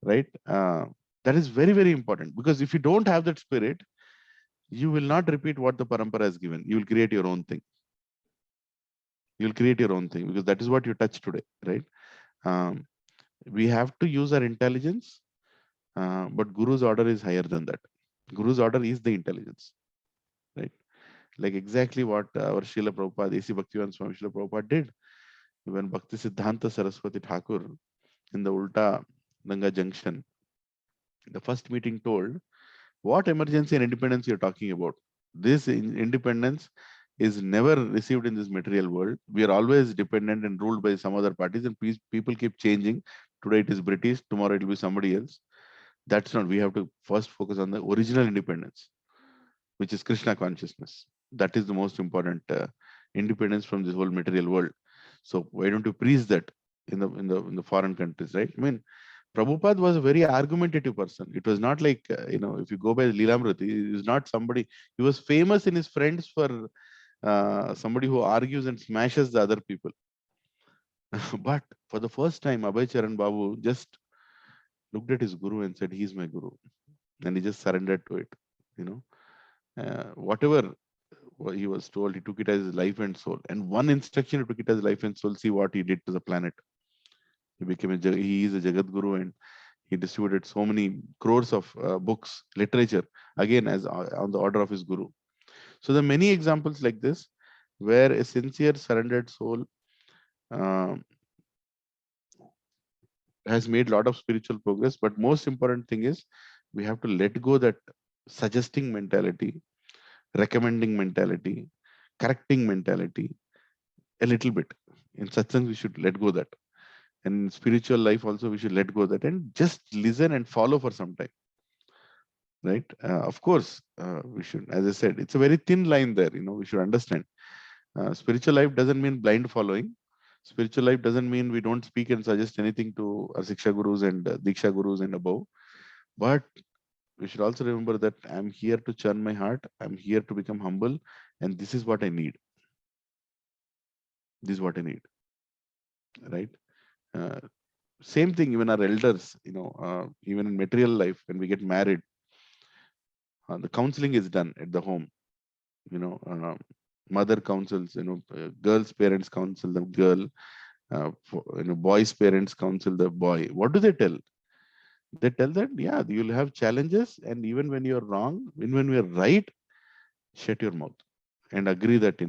Right? That is very, very important, because if you don't have that spirit, you will not repeat what the parampara has given. You will create your own thing. You'll create your own thing, because that is what you touch today, right? We have to use our intelligence, but Guru's order is higher than that. Guru's order is the intelligence, right? Like exactly what our Srila Prabhupada, A.C. Bhaktivedanta Swami Srila Prabhupada did when Bhakti Siddhanta Saraswati Thakur in the Ulta Danga Junction, the first meeting told, what emergency and independence you're talking about? This independence is never received in this material world. We are always dependent and ruled by some other parties, and people keep changing. Today it is British, tomorrow it will be somebody else. That's not. We have to first focus on the original independence, which is Krishna consciousness. That is the most important independence from this whole material world. So why don't you preach that in the foreign countries, right? I mean, Prabhupada was a very argumentative person. It was not like, if you go by Leelamriti, he is not somebody, he was famous in his friends for somebody who argues and smashes the other people. But for the first time, Abhay Charan Babu just looked at his guru and said, he's my guru. And he just surrendered to it. Whatever he was told, he took it as his life and soul. And one instruction, he took it as life and soul. See what he did to the planet. He is a Jagat Guru, and he distributed so many crores of books, literature, again as on the order of his guru. So there are many examples like this, where a sincere surrendered soul has made a lot of spiritual progress. But most important thing is, we have to let go that suggesting mentality, recommending mentality, correcting mentality a little bit. In satsang, we should let go that. And in spiritual life also, we should let go that and just listen and follow for some time. Right? Of course, we should, as I said, it's a very thin line there. We should understand. Spiritual life doesn't mean blind following. Spiritual life doesn't mean we don't speak and suggest anything to our Siksha Gurus and Diksha Gurus and above. But we should also remember that I'm here to churn my heart. I'm here to become humble. And this is what I need. This is what I need. Right? Same thing, even our elders, even in material life, when we get married, the counseling is done at the home. Mother counsels, girls' parents counsel the girl, boys' parents counsel the boy. What do they tell? They tell that, yeah, you'll have challenges, and even when you're wrong, when we're right, shut your mouth and agree that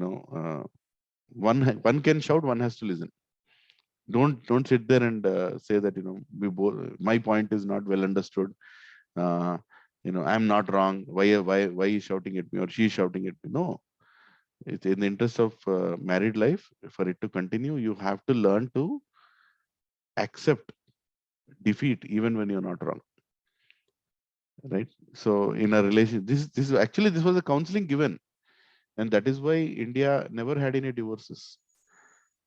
one can shout, one has to listen. Don't sit there and say that my point is not well understood. I'm not wrong. Why is shouting at me, or she is shouting at me? No, it's in the interest of married life. For it to continue, you have to learn to accept defeat even when you're not wrong. Right? So in a relation, this was a counseling given, and that is why India never had any divorces.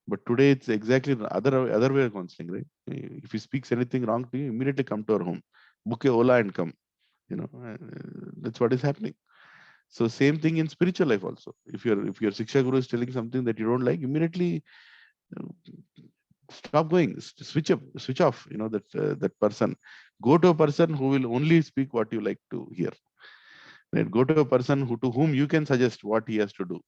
But today it's exactly the other way of counseling, right? If he speaks anything wrong to you, immediately come to our home, book a Ola and come. That's what is happening. So same thing in spiritual life also. If your Shiksha Guru is telling something that you don't like, immediately uh, stop going, switch off. That person. Go to a person who will only speak what you like to hear. Right? Go to a person to whom you can suggest what he has to do.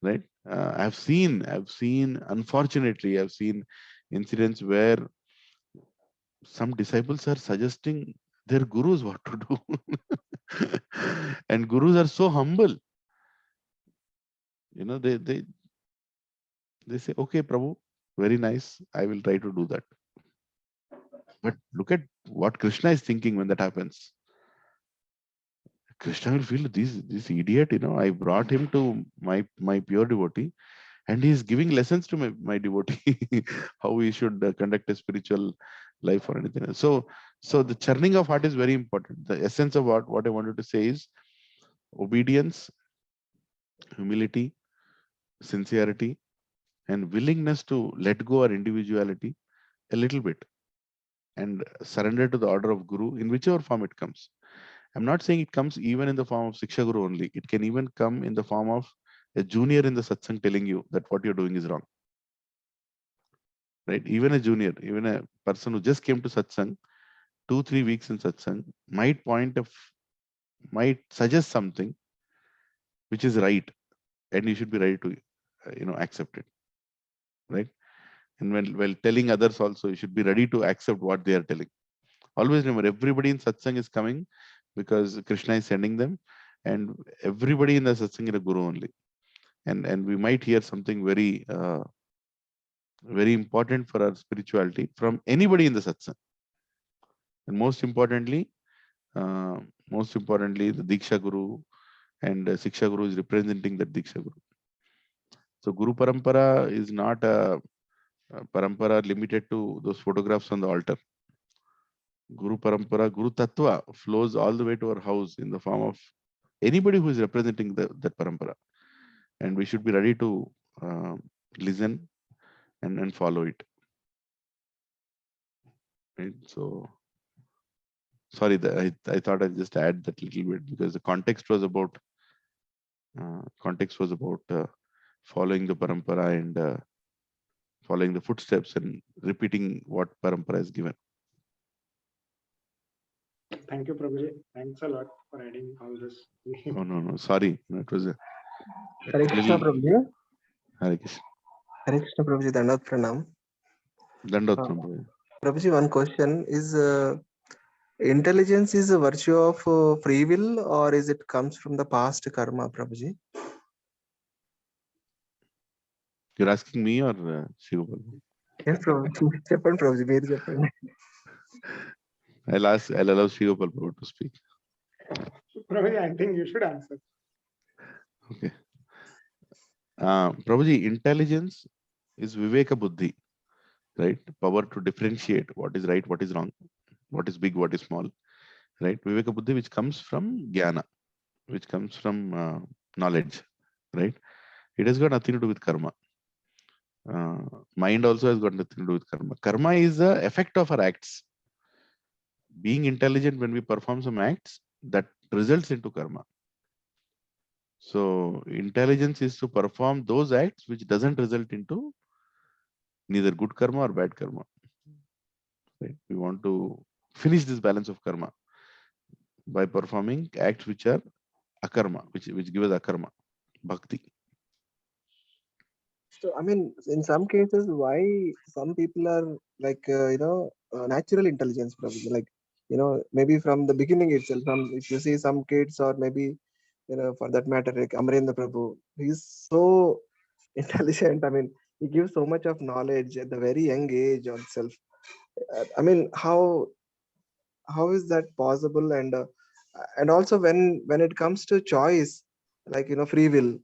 Right? I've seen, unfortunately, I've seen incidents where some disciples are suggesting their gurus what to do. And gurus are so humble. They say, okay, Prabhu, very nice. I will try to do that. But look at what Krishna is thinking when that happens. Krishna will feel this idiot, I brought him to my pure devotee, and he is giving lessons to my devotee how he should conduct a spiritual life or anything else. So the churning of heart is very important. The essence of what I wanted to say is obedience, humility, sincerity, and willingness to let go our individuality a little bit and surrender to the order of Guru in whichever form it comes. I'm not saying it comes even in the form of Siksha Guru only. It can even come in the form of a junior in the satsang telling you that what you're doing is wrong. Right? Even a junior, even a person who just came to satsang, 2-3 weeks in satsang, might suggest something which is right, and you should be ready to, accept it. Right? And while telling others also, you should be ready to accept what they are telling. Always remember, everybody in satsang is coming because Krishna is sending them, and everybody in the satsang is a guru only. And we might hear something very very important for our spirituality from anybody in the satsang. And most importantly, the Diksha Guru and Siksha Guru is representing that Diksha Guru. So Guru Parampara is not a parampara limited to those photographs on the altar. Guru Parampara, Guru Tattva flows all the way to our house in the form of anybody who is representing that parampara. And we should be ready to listen and follow it. Right? So, sorry, I thought I'd just add that little bit because the context was about following the parampara and following the footsteps and repeating what parampara is given. Thank you, Prabhuji. Thanks a lot for adding all this. Oh, no, sorry. It was a Hare Krishna, little. Prabhuji. Hare Krishna. Hare Krishna, Prabhuji. Dandavat Pranam. Dandot Uh, Prabhu. Prabhuji, one question is intelligence is a virtue of free will, or is it comes from the past karma, Prabhuji? You're asking me or Shiva? Yes, Prabhuji. Cheppan, Prabhuji. Meer cheppan. I'll allow Shiva Prabhu to speak. Prabhuji, I think you should answer. Okay. Prabhuji, intelligence is Viveka Buddhi, right? Power to differentiate what is right, what is wrong, what is big, what is small, right? Viveka Buddhi, which comes from Jnana, which comes from knowledge, right? It has got nothing to do with karma. Mind also has got nothing to do with karma. Karma is the effect of our acts. Being intelligent when we perform some acts, that results into karma. So intelligence is to perform those acts which doesn't result into neither good karma or bad karma. Right? We want to finish this balance of karma by performing acts which are akarma, which give us akarma, bhakti. So, I mean, in some cases, why some people are like, natural intelligence, Prabhuji? Like, maybe from the beginning itself, if you see some kids, or maybe, for that matter, like Amarendra Prabhu, he's so intelligent. I mean, he gives so much of knowledge at the very young age on self. I mean, how is that possible? And also when it comes to choice, like free will,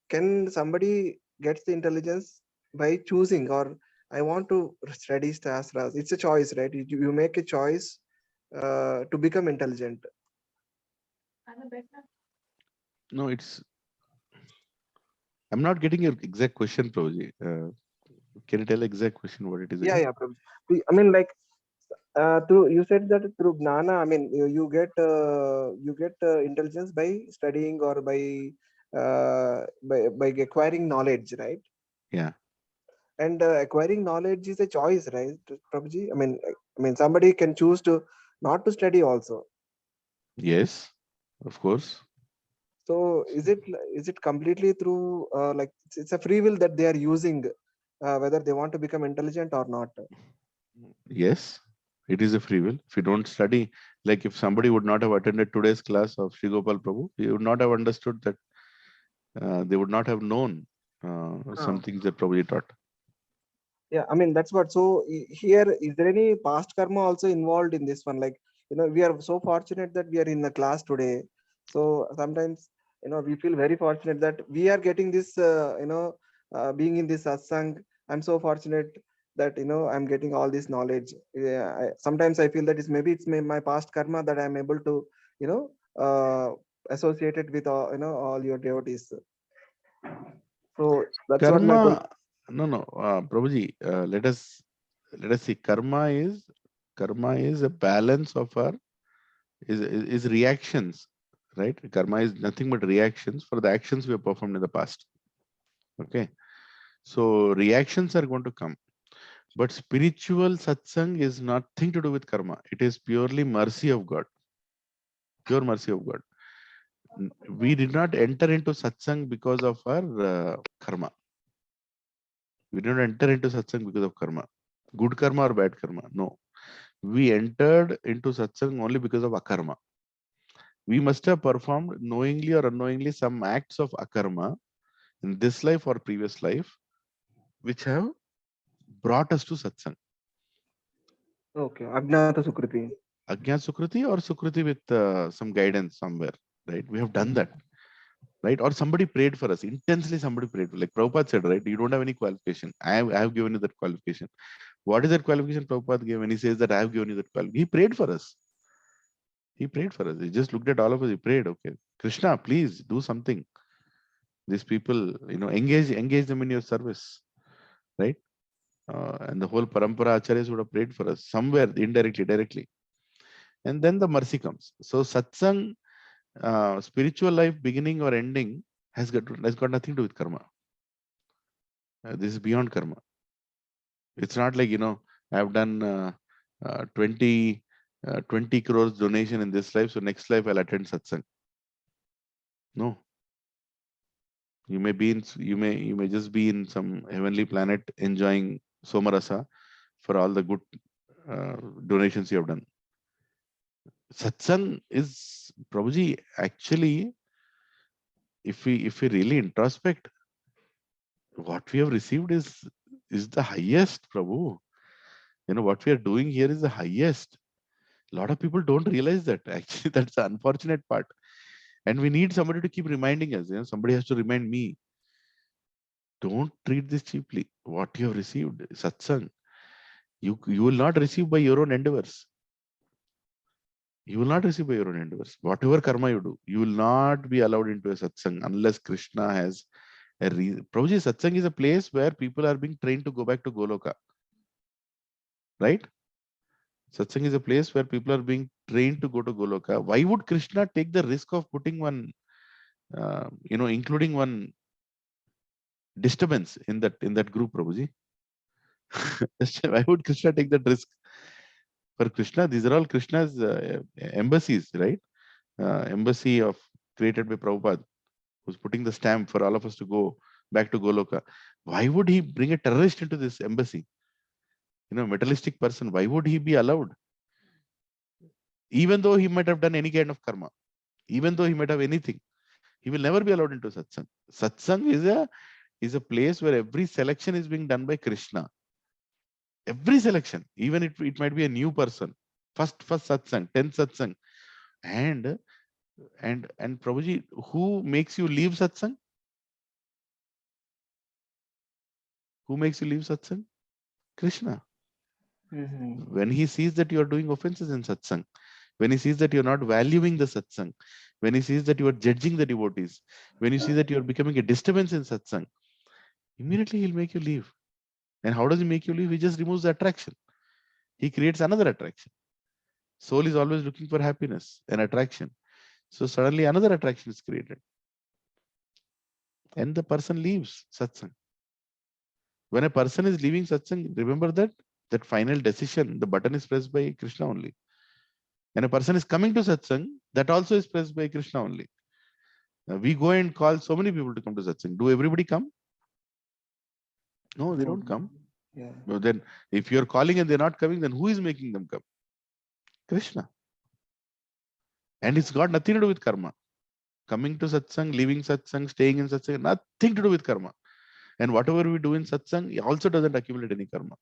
can somebody gets the intelligence by choosing, or I want to study shastras? It's a choice, right? You make a choice to become intelligent. No, I'm not getting your exact question, Prabhuji. Can you tell exact question what it is? Yeah, again? yeah, Prabhuji. I mean, like, through you said that through gnana, I mean, you get intelligence by studying or by acquiring knowledge, right? Yeah. And acquiring knowledge is a choice, right, Prabhuji? I mean, somebody can choose to not to study also. Yes, of course. So is it completely through like it's a free will that they are using, whether they want to become intelligent or not? Yes, it is a free will. If you don't study, like if somebody would not have attended today's class of Sri Gopal Prabhu, he would not have understood that. They would not have known some things that Prabhuji taught. Yeah, I mean that's what. So here, is there any past karma also involved in this one? Like, we are so fortunate that we are in the class today. So sometimes, we feel very fortunate that we are getting this, being in this satsang. I'm so fortunate that I'm getting all this knowledge. Yeah, sometimes I feel that it's my past karma that I'm able to, associate it with all your devotees. So that's what my question. Karma, no, Prabhuji, let us see. Karma is a balance of our is reactions, right? Karma is nothing but reactions for the actions we have performed in the past. Okay, so reactions are going to come, but spiritual satsang is nothing to do with karma. It is purely mercy of God, pure mercy of God. We did not enter into satsang because of our karma. We did not enter into satsang because of karma. Good karma or bad karma? No. We entered into satsang only because of akarma. We must have performed knowingly or unknowingly some acts of akarma in this life or previous life, which have brought us to satsang. Okay, Ajnata Sukriti. Ajna Sukruti or Sukruti with some guidance somewhere, right? We have done that, right? Or somebody prayed for us. Intensely somebody prayed. Like Prabhupada said, right? You don't have any qualification. I have given you that qualification. What is that qualification Prabhupada gave when he says that I have given you that qualification? He prayed for us. He prayed for us. He just looked at all of us. He prayed, okay, Krishna, please do something. These people, engage them in your service, right? And the whole parampara acharyas would have prayed for us somewhere, indirectly, directly. And then the mercy comes. So satsang, spiritual life beginning or ending has got nothing to do with karma. This is beyond karma. It's not like, I have done 20 crores donation in this life, so next life I'll attend satsang. No. You may just be in some heavenly planet enjoying somarasa for all the good donations you have done. Satsang is, Prabhuji, actually, if we really introspect, what we have received is the highest, Prabhu. What we are doing here is the highest. A lot of people don't realize that. Actually, that's the unfortunate part. And we need somebody to keep reminding us. Somebody has to remind me. Don't treat this cheaply. What you have received, satsang, you will not receive by your own endeavors. You will not receive by your own endeavors. Whatever karma you do, you will not be allowed into a satsang unless Krishna has a reason. Prabhuji, satsang is a place where people are being trained to go back to Goloka. Right? Satsang is a place where people are being trained to go to Goloka. Why would Krishna take the risk of putting one, including one disturbance in that group, Prabhuji? Why would Krishna take that risk? For Krishna, these are all Krishna's embassies, right? Embassy created by Prabhupada, who's putting the stamp for all of us to go back to Goloka. Why would he bring a terrorist into this embassy? Materialistic person, why would he be allowed? Even though he might have done any kind of karma, even though he might have anything, he will never be allowed into satsang. Satsang is a place where every selection is being done by Krishna. Every selection, even it might be a new person, first satsang, 10th satsang, and Prabhuji, who makes you leave satsang? Who makes you leave satsang? Krishna. When he sees that you are doing offenses in satsang, when he sees that you are not valuing the satsang, when he sees that you are judging the devotees, when you see that you are becoming a disturbance in satsang, immediately he'll make you leave. And how does he make you leave? He just removes the attraction. He creates another attraction. Soul is always looking for happiness and attraction. So suddenly another attraction is created. And the person leaves satsang. When a person is leaving satsang, remember that final decision, the button is pressed by Krishna only. When a person is coming to satsang, that also is pressed by Krishna only. We go and call so many people to come to satsang. Do everybody come? No, they don't come. Yeah. Well, then if you're calling and they're not coming, then who is making them come? Krishna. And it's got nothing to do with karma. Coming to satsang, leaving satsang, staying in satsang, nothing to do with karma. And whatever we do in satsang, it also doesn't accumulate any karma.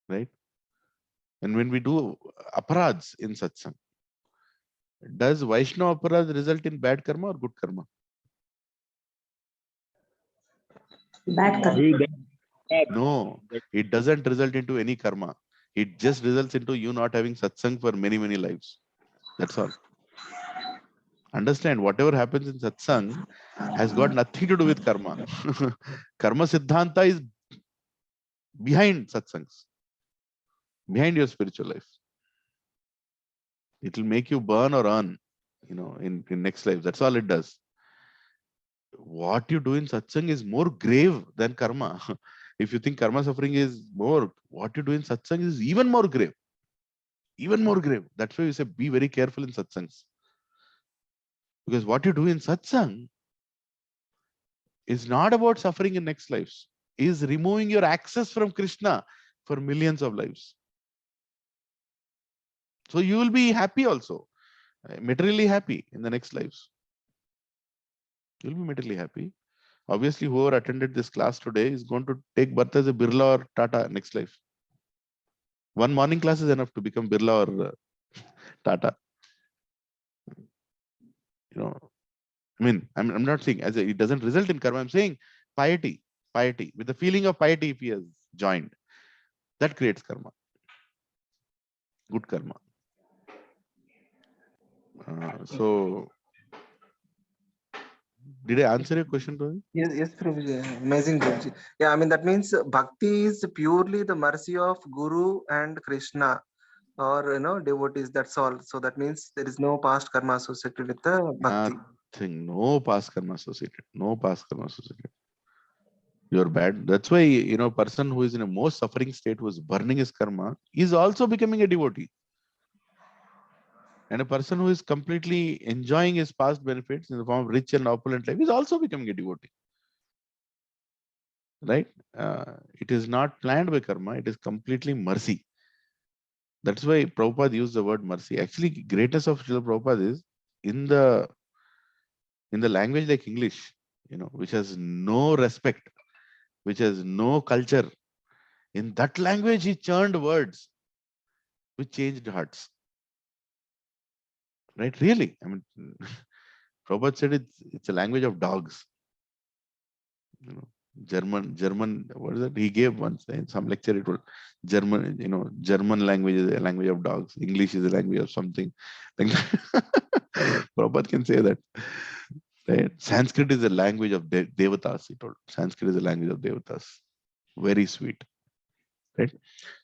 Right? And when we do aparads in satsang, does Vaishnava aparad result in bad karma or good karma? Bad karma. No, it doesn't result into any karma. It just results into you not having satsang for many, many lives. That's all. Understand, whatever happens in satsang has got nothing to do with karma. Karma siddhanta is behind satsangs, behind your spiritual life. It will make you burn or earn, in next life. That's all it does. What you do in satsang is more grave than karma. If you think karma suffering is more, what you do in satsang is even more grave. Even more grave. That's why you say be very careful in satsangs. Because what you do in satsang is not about suffering in next lives. Is removing your access from Krishna for millions of lives. So you will be happy also. Materially happy in the next lives. You'll be materially happy. Obviously, whoever attended this class today is going to take birth as a Birla or Tata next life. One morning class is enough to become Birla or Tata. I'm not saying it doesn't result in karma. I'm saying piety, with the feeling of piety, if he has joined, that creates karma, good karma. So, did I answer your question, Rohit? Yes, Prabhuji. Amazing, Prabhuji. Yeah, I mean, that means bhakti is purely the mercy of Guru and Krishna, or devotees. That's all. So that means there is no past karma associated with the bhakti. Nothing, no past karma associated. No past karma associated. You're bad. That's why, person who is in a most suffering state, who is burning his karma, is also becoming a devotee. And a person who is completely enjoying his past benefits in the form of rich and opulent life is also becoming a devotee. Right? It is not planned by karma, it is completely mercy. That's why Prabhupada used the word mercy. Actually, greatness of Srila Prabhupada is in the language like English, which has no respect, which has no culture. In that language, he churned words which changed hearts. Right? Really? I mean, Prabhupada said it's a language of dogs. German, what is it? He gave once in some lecture, it was German language is a language of dogs. English is a language of something. Like Prabhupada can say that. Right? Sanskrit is a language of devatas, he told. Sanskrit is a language of devatas. Very sweet. Right?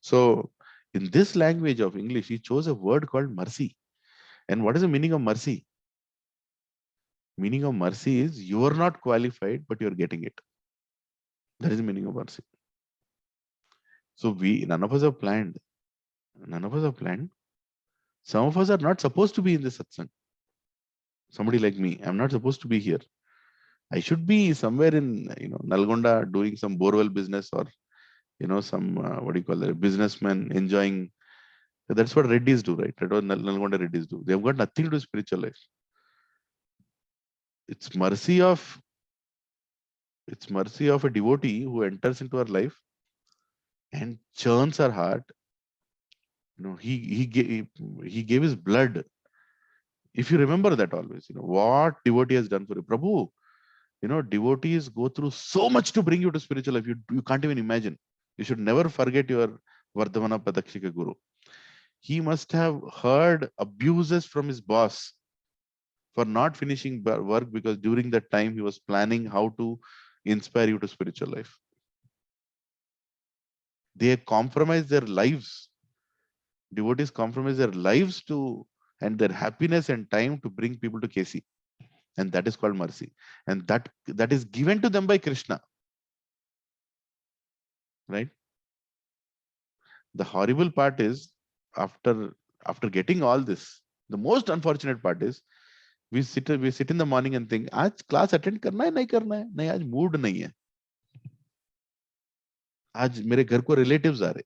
So, in this language of English, he chose a word called mercy. And what is the meaning of mercy? Meaning of mercy is you are not qualified, but you are getting it. That is the meaning of mercy. So none of us have planned. None of us have planned. Some of us are not supposed to be in this satsang. Somebody like me, I'm not supposed to be here. I should be somewhere in Nalgonda doing some borewell business, or some what do you call it, businessman enjoying. That's what Reddys do, right? That's what Nalgonda Reddys do. They've got nothing to do with spiritual life. It's mercy of a devotee who enters into our life and churns our heart. He gave his blood. If you remember that always, what devotee has done for you. Prabhu, devotees go through so much to bring you to spiritual life. You can't even imagine. You should never forget your Vardhamana Padakshika Guru. He must have heard abuses from his boss for not finishing work, because during that time he was planning how to inspire you to spiritual life. They compromise their lives. Devotees compromise their lives to and their happiness and time to bring people to KC. And that is called mercy. And that is given to them by Krishna. Right? The horrible part is after getting all this, the most unfortunate part is we sit in the morning and think, आज class attend करना है नहीं करना है, नहीं आज mood नहीं है, आज मेरे घर को relatives आ रहे,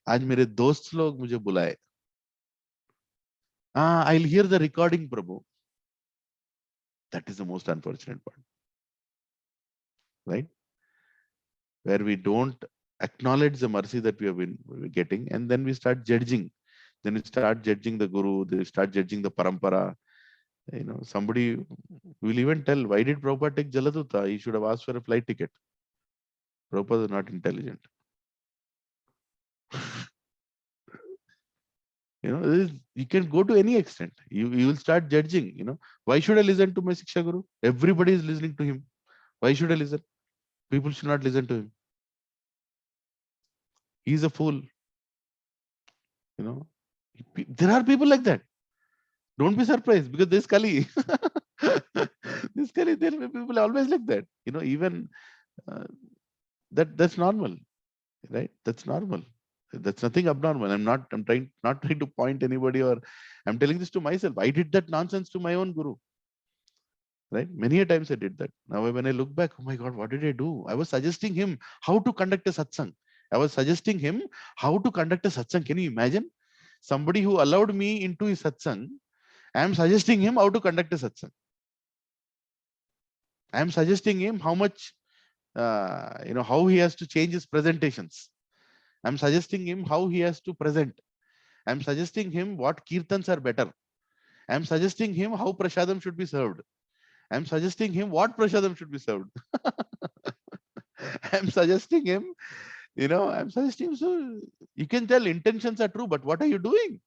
आज मेरे दोस्त लोग मुझे बुलाए, I'll hear the recording, Prabhu. That is the most unfortunate part, right? Where we don't acknowledge the mercy that we have been getting, and then we start judging. Then we start judging the guru, they start judging the parampara. You know, somebody will even tell, why did Prabhupada take Jaladuta? He should have asked for a flight ticket. Prabhupada is not intelligent. You know, you can go to any extent. You will start judging, you know, why should I listen to my Siksha Guru? Everybody is listening to him. Why should I listen? People should not listen to him. He's a fool. You know, there are people like that. Don't be surprised, because this Kali, this Kali, there are people always like that. You know, even that's normal, right? That's normal. That's nothing abnormal. I'm not trying to point anybody, or I'm telling this to myself. I did that nonsense to my own guru. Right? Many a times I did that. Now when I look back, oh my God, what did I do? I was suggesting him how to conduct a satsang. I was suggesting him how to conduct a satsang. Can you imagine? Somebody who allowed me into his satsang, I am suggesting him how to conduct a satsang. I am suggesting him how much, you know, how he has to change his presentations. I'm suggesting him how he has to present. I'm suggesting him what kirtans are better. I'm suggesting him how prasadam should be served. I'm suggesting him what prasadam should be served. I'm suggesting him, you know, I'm suggesting him. So you can tell intentions are true, but what are you doing?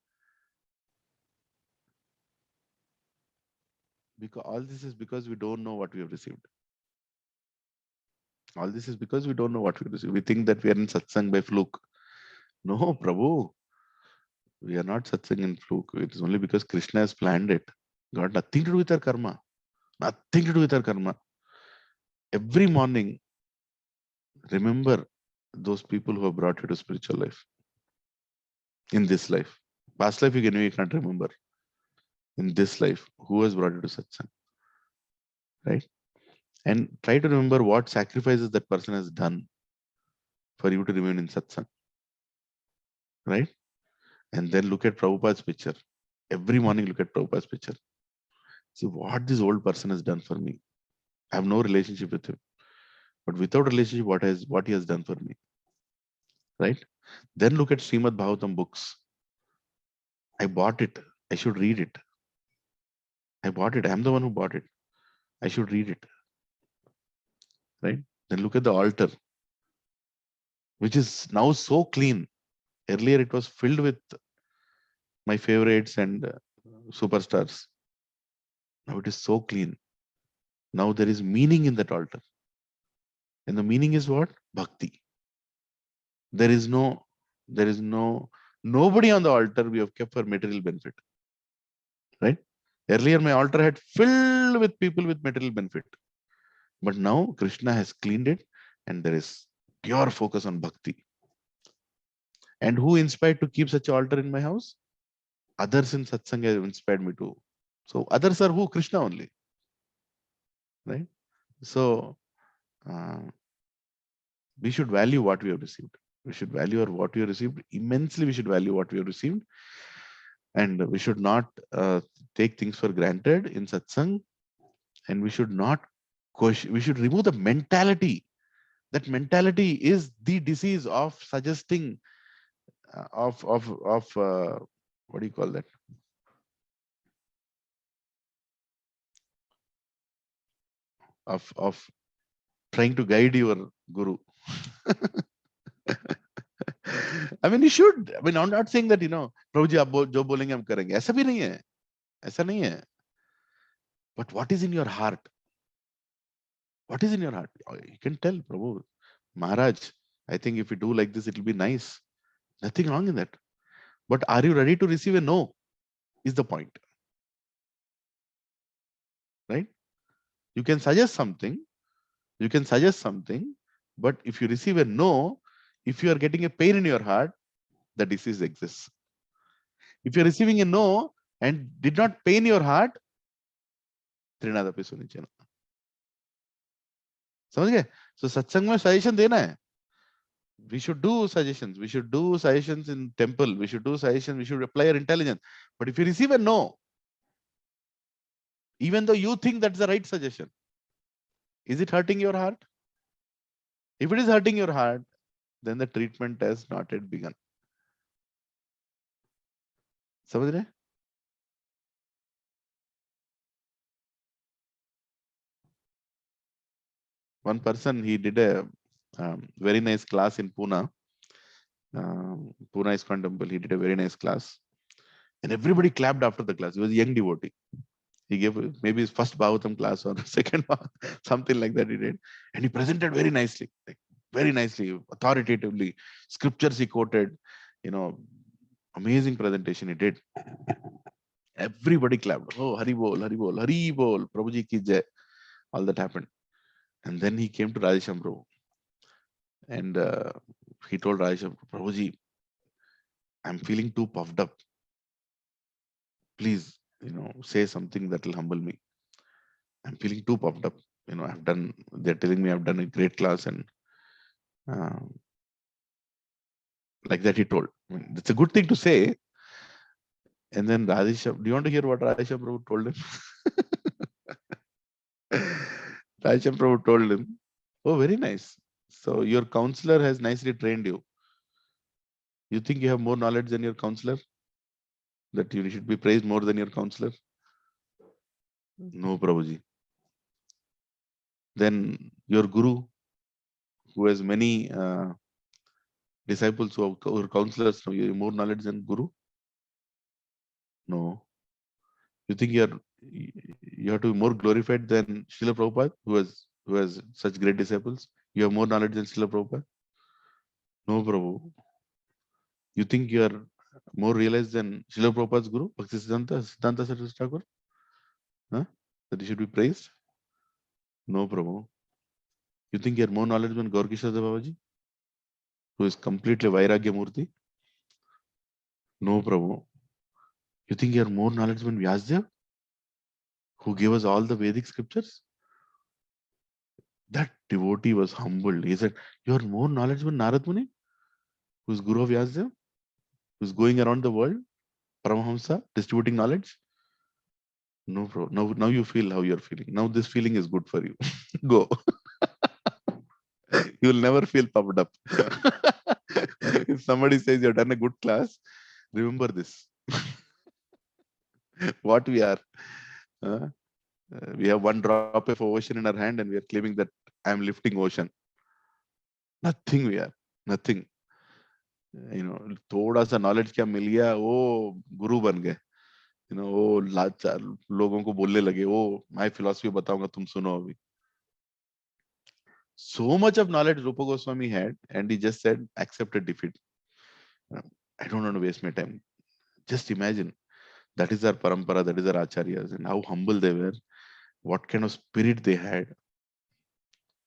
Because all this is because we don't know what we have received. All this is because we don't know what we received. We think that we are in satsang by fluke. No, Prabhu. We are not satsang in fluke. It is only because Krishna has planned it. Got nothing to do with our karma. Nothing to do with our karma. Every morning, remember those people who have brought you to spiritual life. In this life. Past life, you can't remember. In this life, who has brought you to satsang? Right? And try to remember what sacrifices that person has done for you to remain in satsang. Right? And then look at Prabhupada's picture. Every morning, look at Prabhupada's picture. See what this old person has done for me. I have no relationship with him. But without relationship, what he has done for me. Right? Then look at Srimad Bhagavatam books. I bought it. I should read it. I bought it. I am the one who bought it. I should read it. Right? Then look at the altar, which is now so clean. Earlier, it was filled with my favorites and superstars. Now it is so clean. Now there is meaning in that altar. And the meaning is what? Bhakti. Nobody on the altar we have kept for material benefit. Right? Earlier, my altar had filled with people with material benefit. But now Krishna has cleaned it and there is pure focus on bhakti. And who inspired to keep such an altar in my house? Others in satsang have inspired me to. So others are who? Krishna only. Right? So we should value what we have received. We should value what we have received. Immensely, we should value what we have received. And we should not take things for granted in satsang. And we should not question. We should remove the mentality. That mentality is the disease of suggesting what do you call that? Of trying to guide your guru. I mean, you should. I mean, I'm not saying that, you know, Prabhuji, aap jo bolenge hum karenge. Aisa bhi nahi hai. Aisa nahi hai. But what is in your heart? What is in your heart? You can tell, Prabhu, Maharaj, I think if we do like this, it will be nice. Nothing wrong in that. But are you ready to receive a no? Is the point. Right? You can suggest something. But if you receive a no, if you are getting a pain in your heart, the disease exists. If you're receiving a no and did not pain your heart, त्रिनादपि सुनिचेन. समझ गए? So सत्संग में suggestion देना है. We should do suggestions. We should do suggestions in temple. We should do suggestions. We should apply our intelligence. But if you receive a no, even though you think that's the right suggestion, is it hurting your heart? If it is hurting your heart, then the treatment has not yet begun. समझ रहे? One person, he did a very nice class in Pune. Pune ISKCON temple. He did a very nice class, and everybody clapped after the class. He was a young devotee. He gave maybe his first Bhagavatam class or second, something like that he did, and he presented very nicely, like very nicely, authoritatively. Scriptures he quoted, amazing presentation he did. Everybody clapped. Oh, Hari Bol, Hari Bol, Hari Bol, Prabhuji ki jai. All that happened. And then he came to Radhesham Prabhu. And he told Radhesham, Prabhuji, I'm feeling too puffed up. Please, say something that will humble me. I'm feeling too puffed up. They're telling me I've done a great class, and like that he told. I mean, it's a good thing to say. And then Radhesham, do you want to hear what Radhesham Prabhu told him? Radhesham Prabhu told him, oh, very nice. So your counselor has nicely trained you. You think you have more knowledge than your counselor? That you should be praised more than your counselor? No, Prabhuji. Then your guru, who has many disciples who are counselors, you have more knowledge than guru? No. You think you have to be more glorified than Srila Prabhupada, who has such great disciples? You have more knowledge than Srila Prabhupada? No, Prabhu. You think you are more realized than Srila Prabhupada's guru, Bhaktisiddhanta Saraswati Thakur? Huh? That you should be praised? No, Prabhu. You think you are more knowledge than Gaur Kishore Babaji, who is completely Vairagya Murti? No, Prabhu. You think you are more knowledge than Vyasdev, who gave us all the Vedic scriptures? That devotee was humbled. He said, you are more knowledge than Narad Muni, who is Guru of Vyasdev, who is going around the world, Paramahamsa, distributing knowledge? No, bro. Now you feel how you're feeling. Now this feeling is good for you. Go. You will never feel puffed up. If somebody says you've done a good class, remember this. What we are. We have one drop of ocean in our hand and we are claiming that I am lifting ocean. Nothing we are. Nothing. थोड़ा सा knowledge क्या मिल गया, वो गुरु बन गए. वो लाचार लोगों को बोलने लगे, ओ my philosophy बताऊंगा, तुम सुनो अभी. So much of knowledge Rupa Goswami had, and he just said, accept a defeat. I don't want to waste my time. Just imagine, that is our parampara, that is our acharyas, and how humble they were, what kind of spirit they had,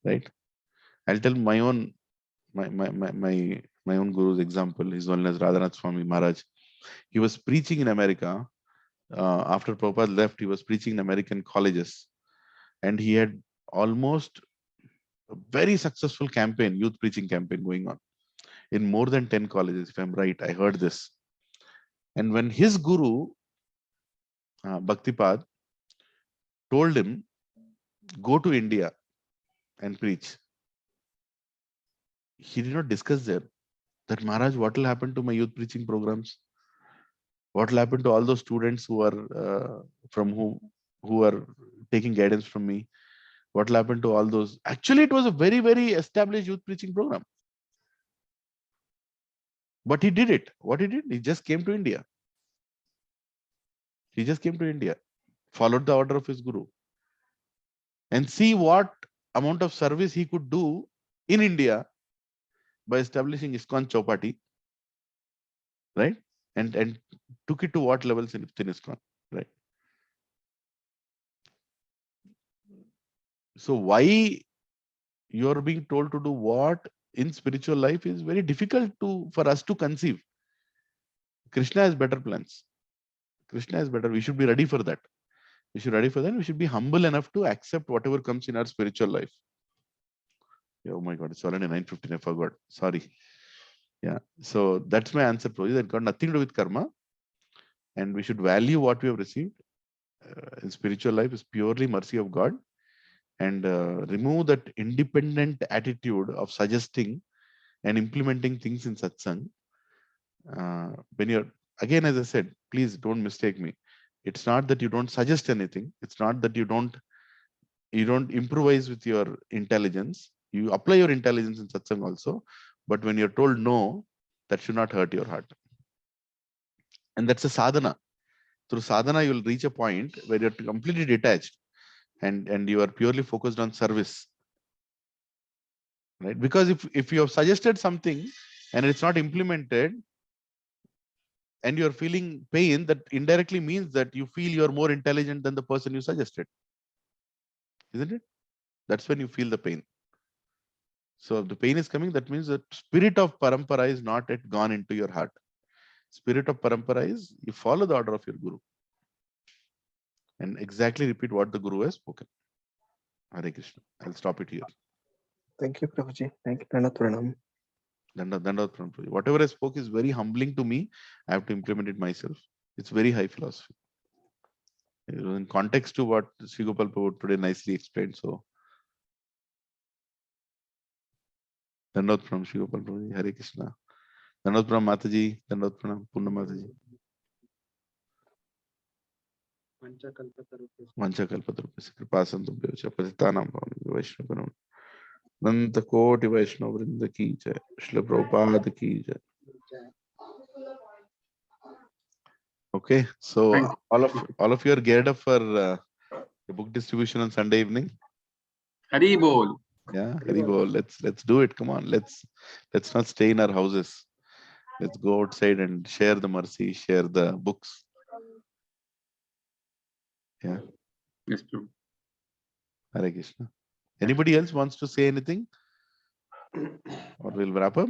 right? I'll tell my own guru's example. His known as Radhanath Swami Maharaj. He was preaching in America. After Prabhupada left, he was preaching in American colleges, and he had almost a very successful campaign, youth preaching campaign going on in more than 10 colleges, if I'm right. I heard this. And when his guru, Bhaktipad, told him, go to India and preach, he did not discuss there that, Maharaj, what will happen to my youth preaching programs? What will happen to all those students who are who are taking guidance from me? What will happen to all those? Actually, it was a very, very established youth preaching program. But he did it. What he did? He just came to India. He just came to India, followed the order of his guru. And see what amount of service he could do in India by establishing ISKCON Chowpatty, right? And took it to what levels in ISKCON, right? So why you're being told to do what in spiritual life is very difficult for us to conceive. Krishna has better plans. Krishna is better. We should be ready for that. We should be ready for that. We should be humble enough to accept whatever comes in our spiritual life. Oh my God, it's already 9:15. I forgot. Sorry. Yeah. So that's my answer, Prabhuji. That got nothing to do with karma. And we should value what we have received. In spiritual life is purely mercy of God. And remove that independent attitude of suggesting and implementing things in satsang. When you're, again, as I said, please don't mistake me. It's not that you don't suggest anything. It's not that you don't improvise with your intelligence. You apply your intelligence in satsang also. But when you're told no, that should not hurt your heart. And that's a sadhana. Through sadhana, you will reach a point where you're completely detached and you are purely focused on service. Right? Because if you have suggested something and it's not implemented, and you're feeling pain, that indirectly means that you feel you're more intelligent than the person you suggested. Isn't it? That's when you feel the pain. So if the pain is coming, that means the spirit of parampara is not yet gone into your heart. Spirit of parampara is you follow the order of your guru and exactly repeat what the guru has spoken. Hare Krishna. I'll stop it here. Thank you, Prabhuji. Thank you, Pranat Pranam. Dandavat Pranam, Prabhuji. Whatever I spoke is very humbling to me. I have to implement it myself. It's very high philosophy. In context to what Sri Gopal Prabhu today nicely explained. So, Dandavat Pranam, Sri Gopal Prabhu. Hare Krishna. Dandavat Pranam, Mataji. Dandavat Pranam, Punna Mataji. Vanchakalpatarupesya Kripasantam Bhyocha Patitanam Vaishnavanam Nanta Koti Vaishnava Vrinda Ki Jai Srila Prabhupada Ki Jai. Okay, so all of you are geared up for the book distribution on Sunday evening. Hari Bol. Yeah, Hari Bol. Let's do it. Come on, let's not stay in our houses. Let's go outside and share the mercy, share the books. Yeah. Yes, Prabhu. Hare Krishna. Anybody else wants to say anything? Or we'll wrap up?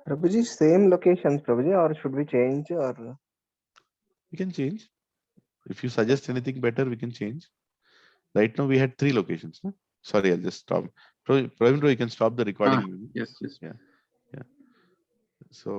Prabhuji, same locations, Prabhuji, or should we change? Or We can change. If you suggest anything better, we can change. Right now we had 3 locations. No? Sorry, I'll just stop. Praveen, you can stop the recording. Yes. Yeah. So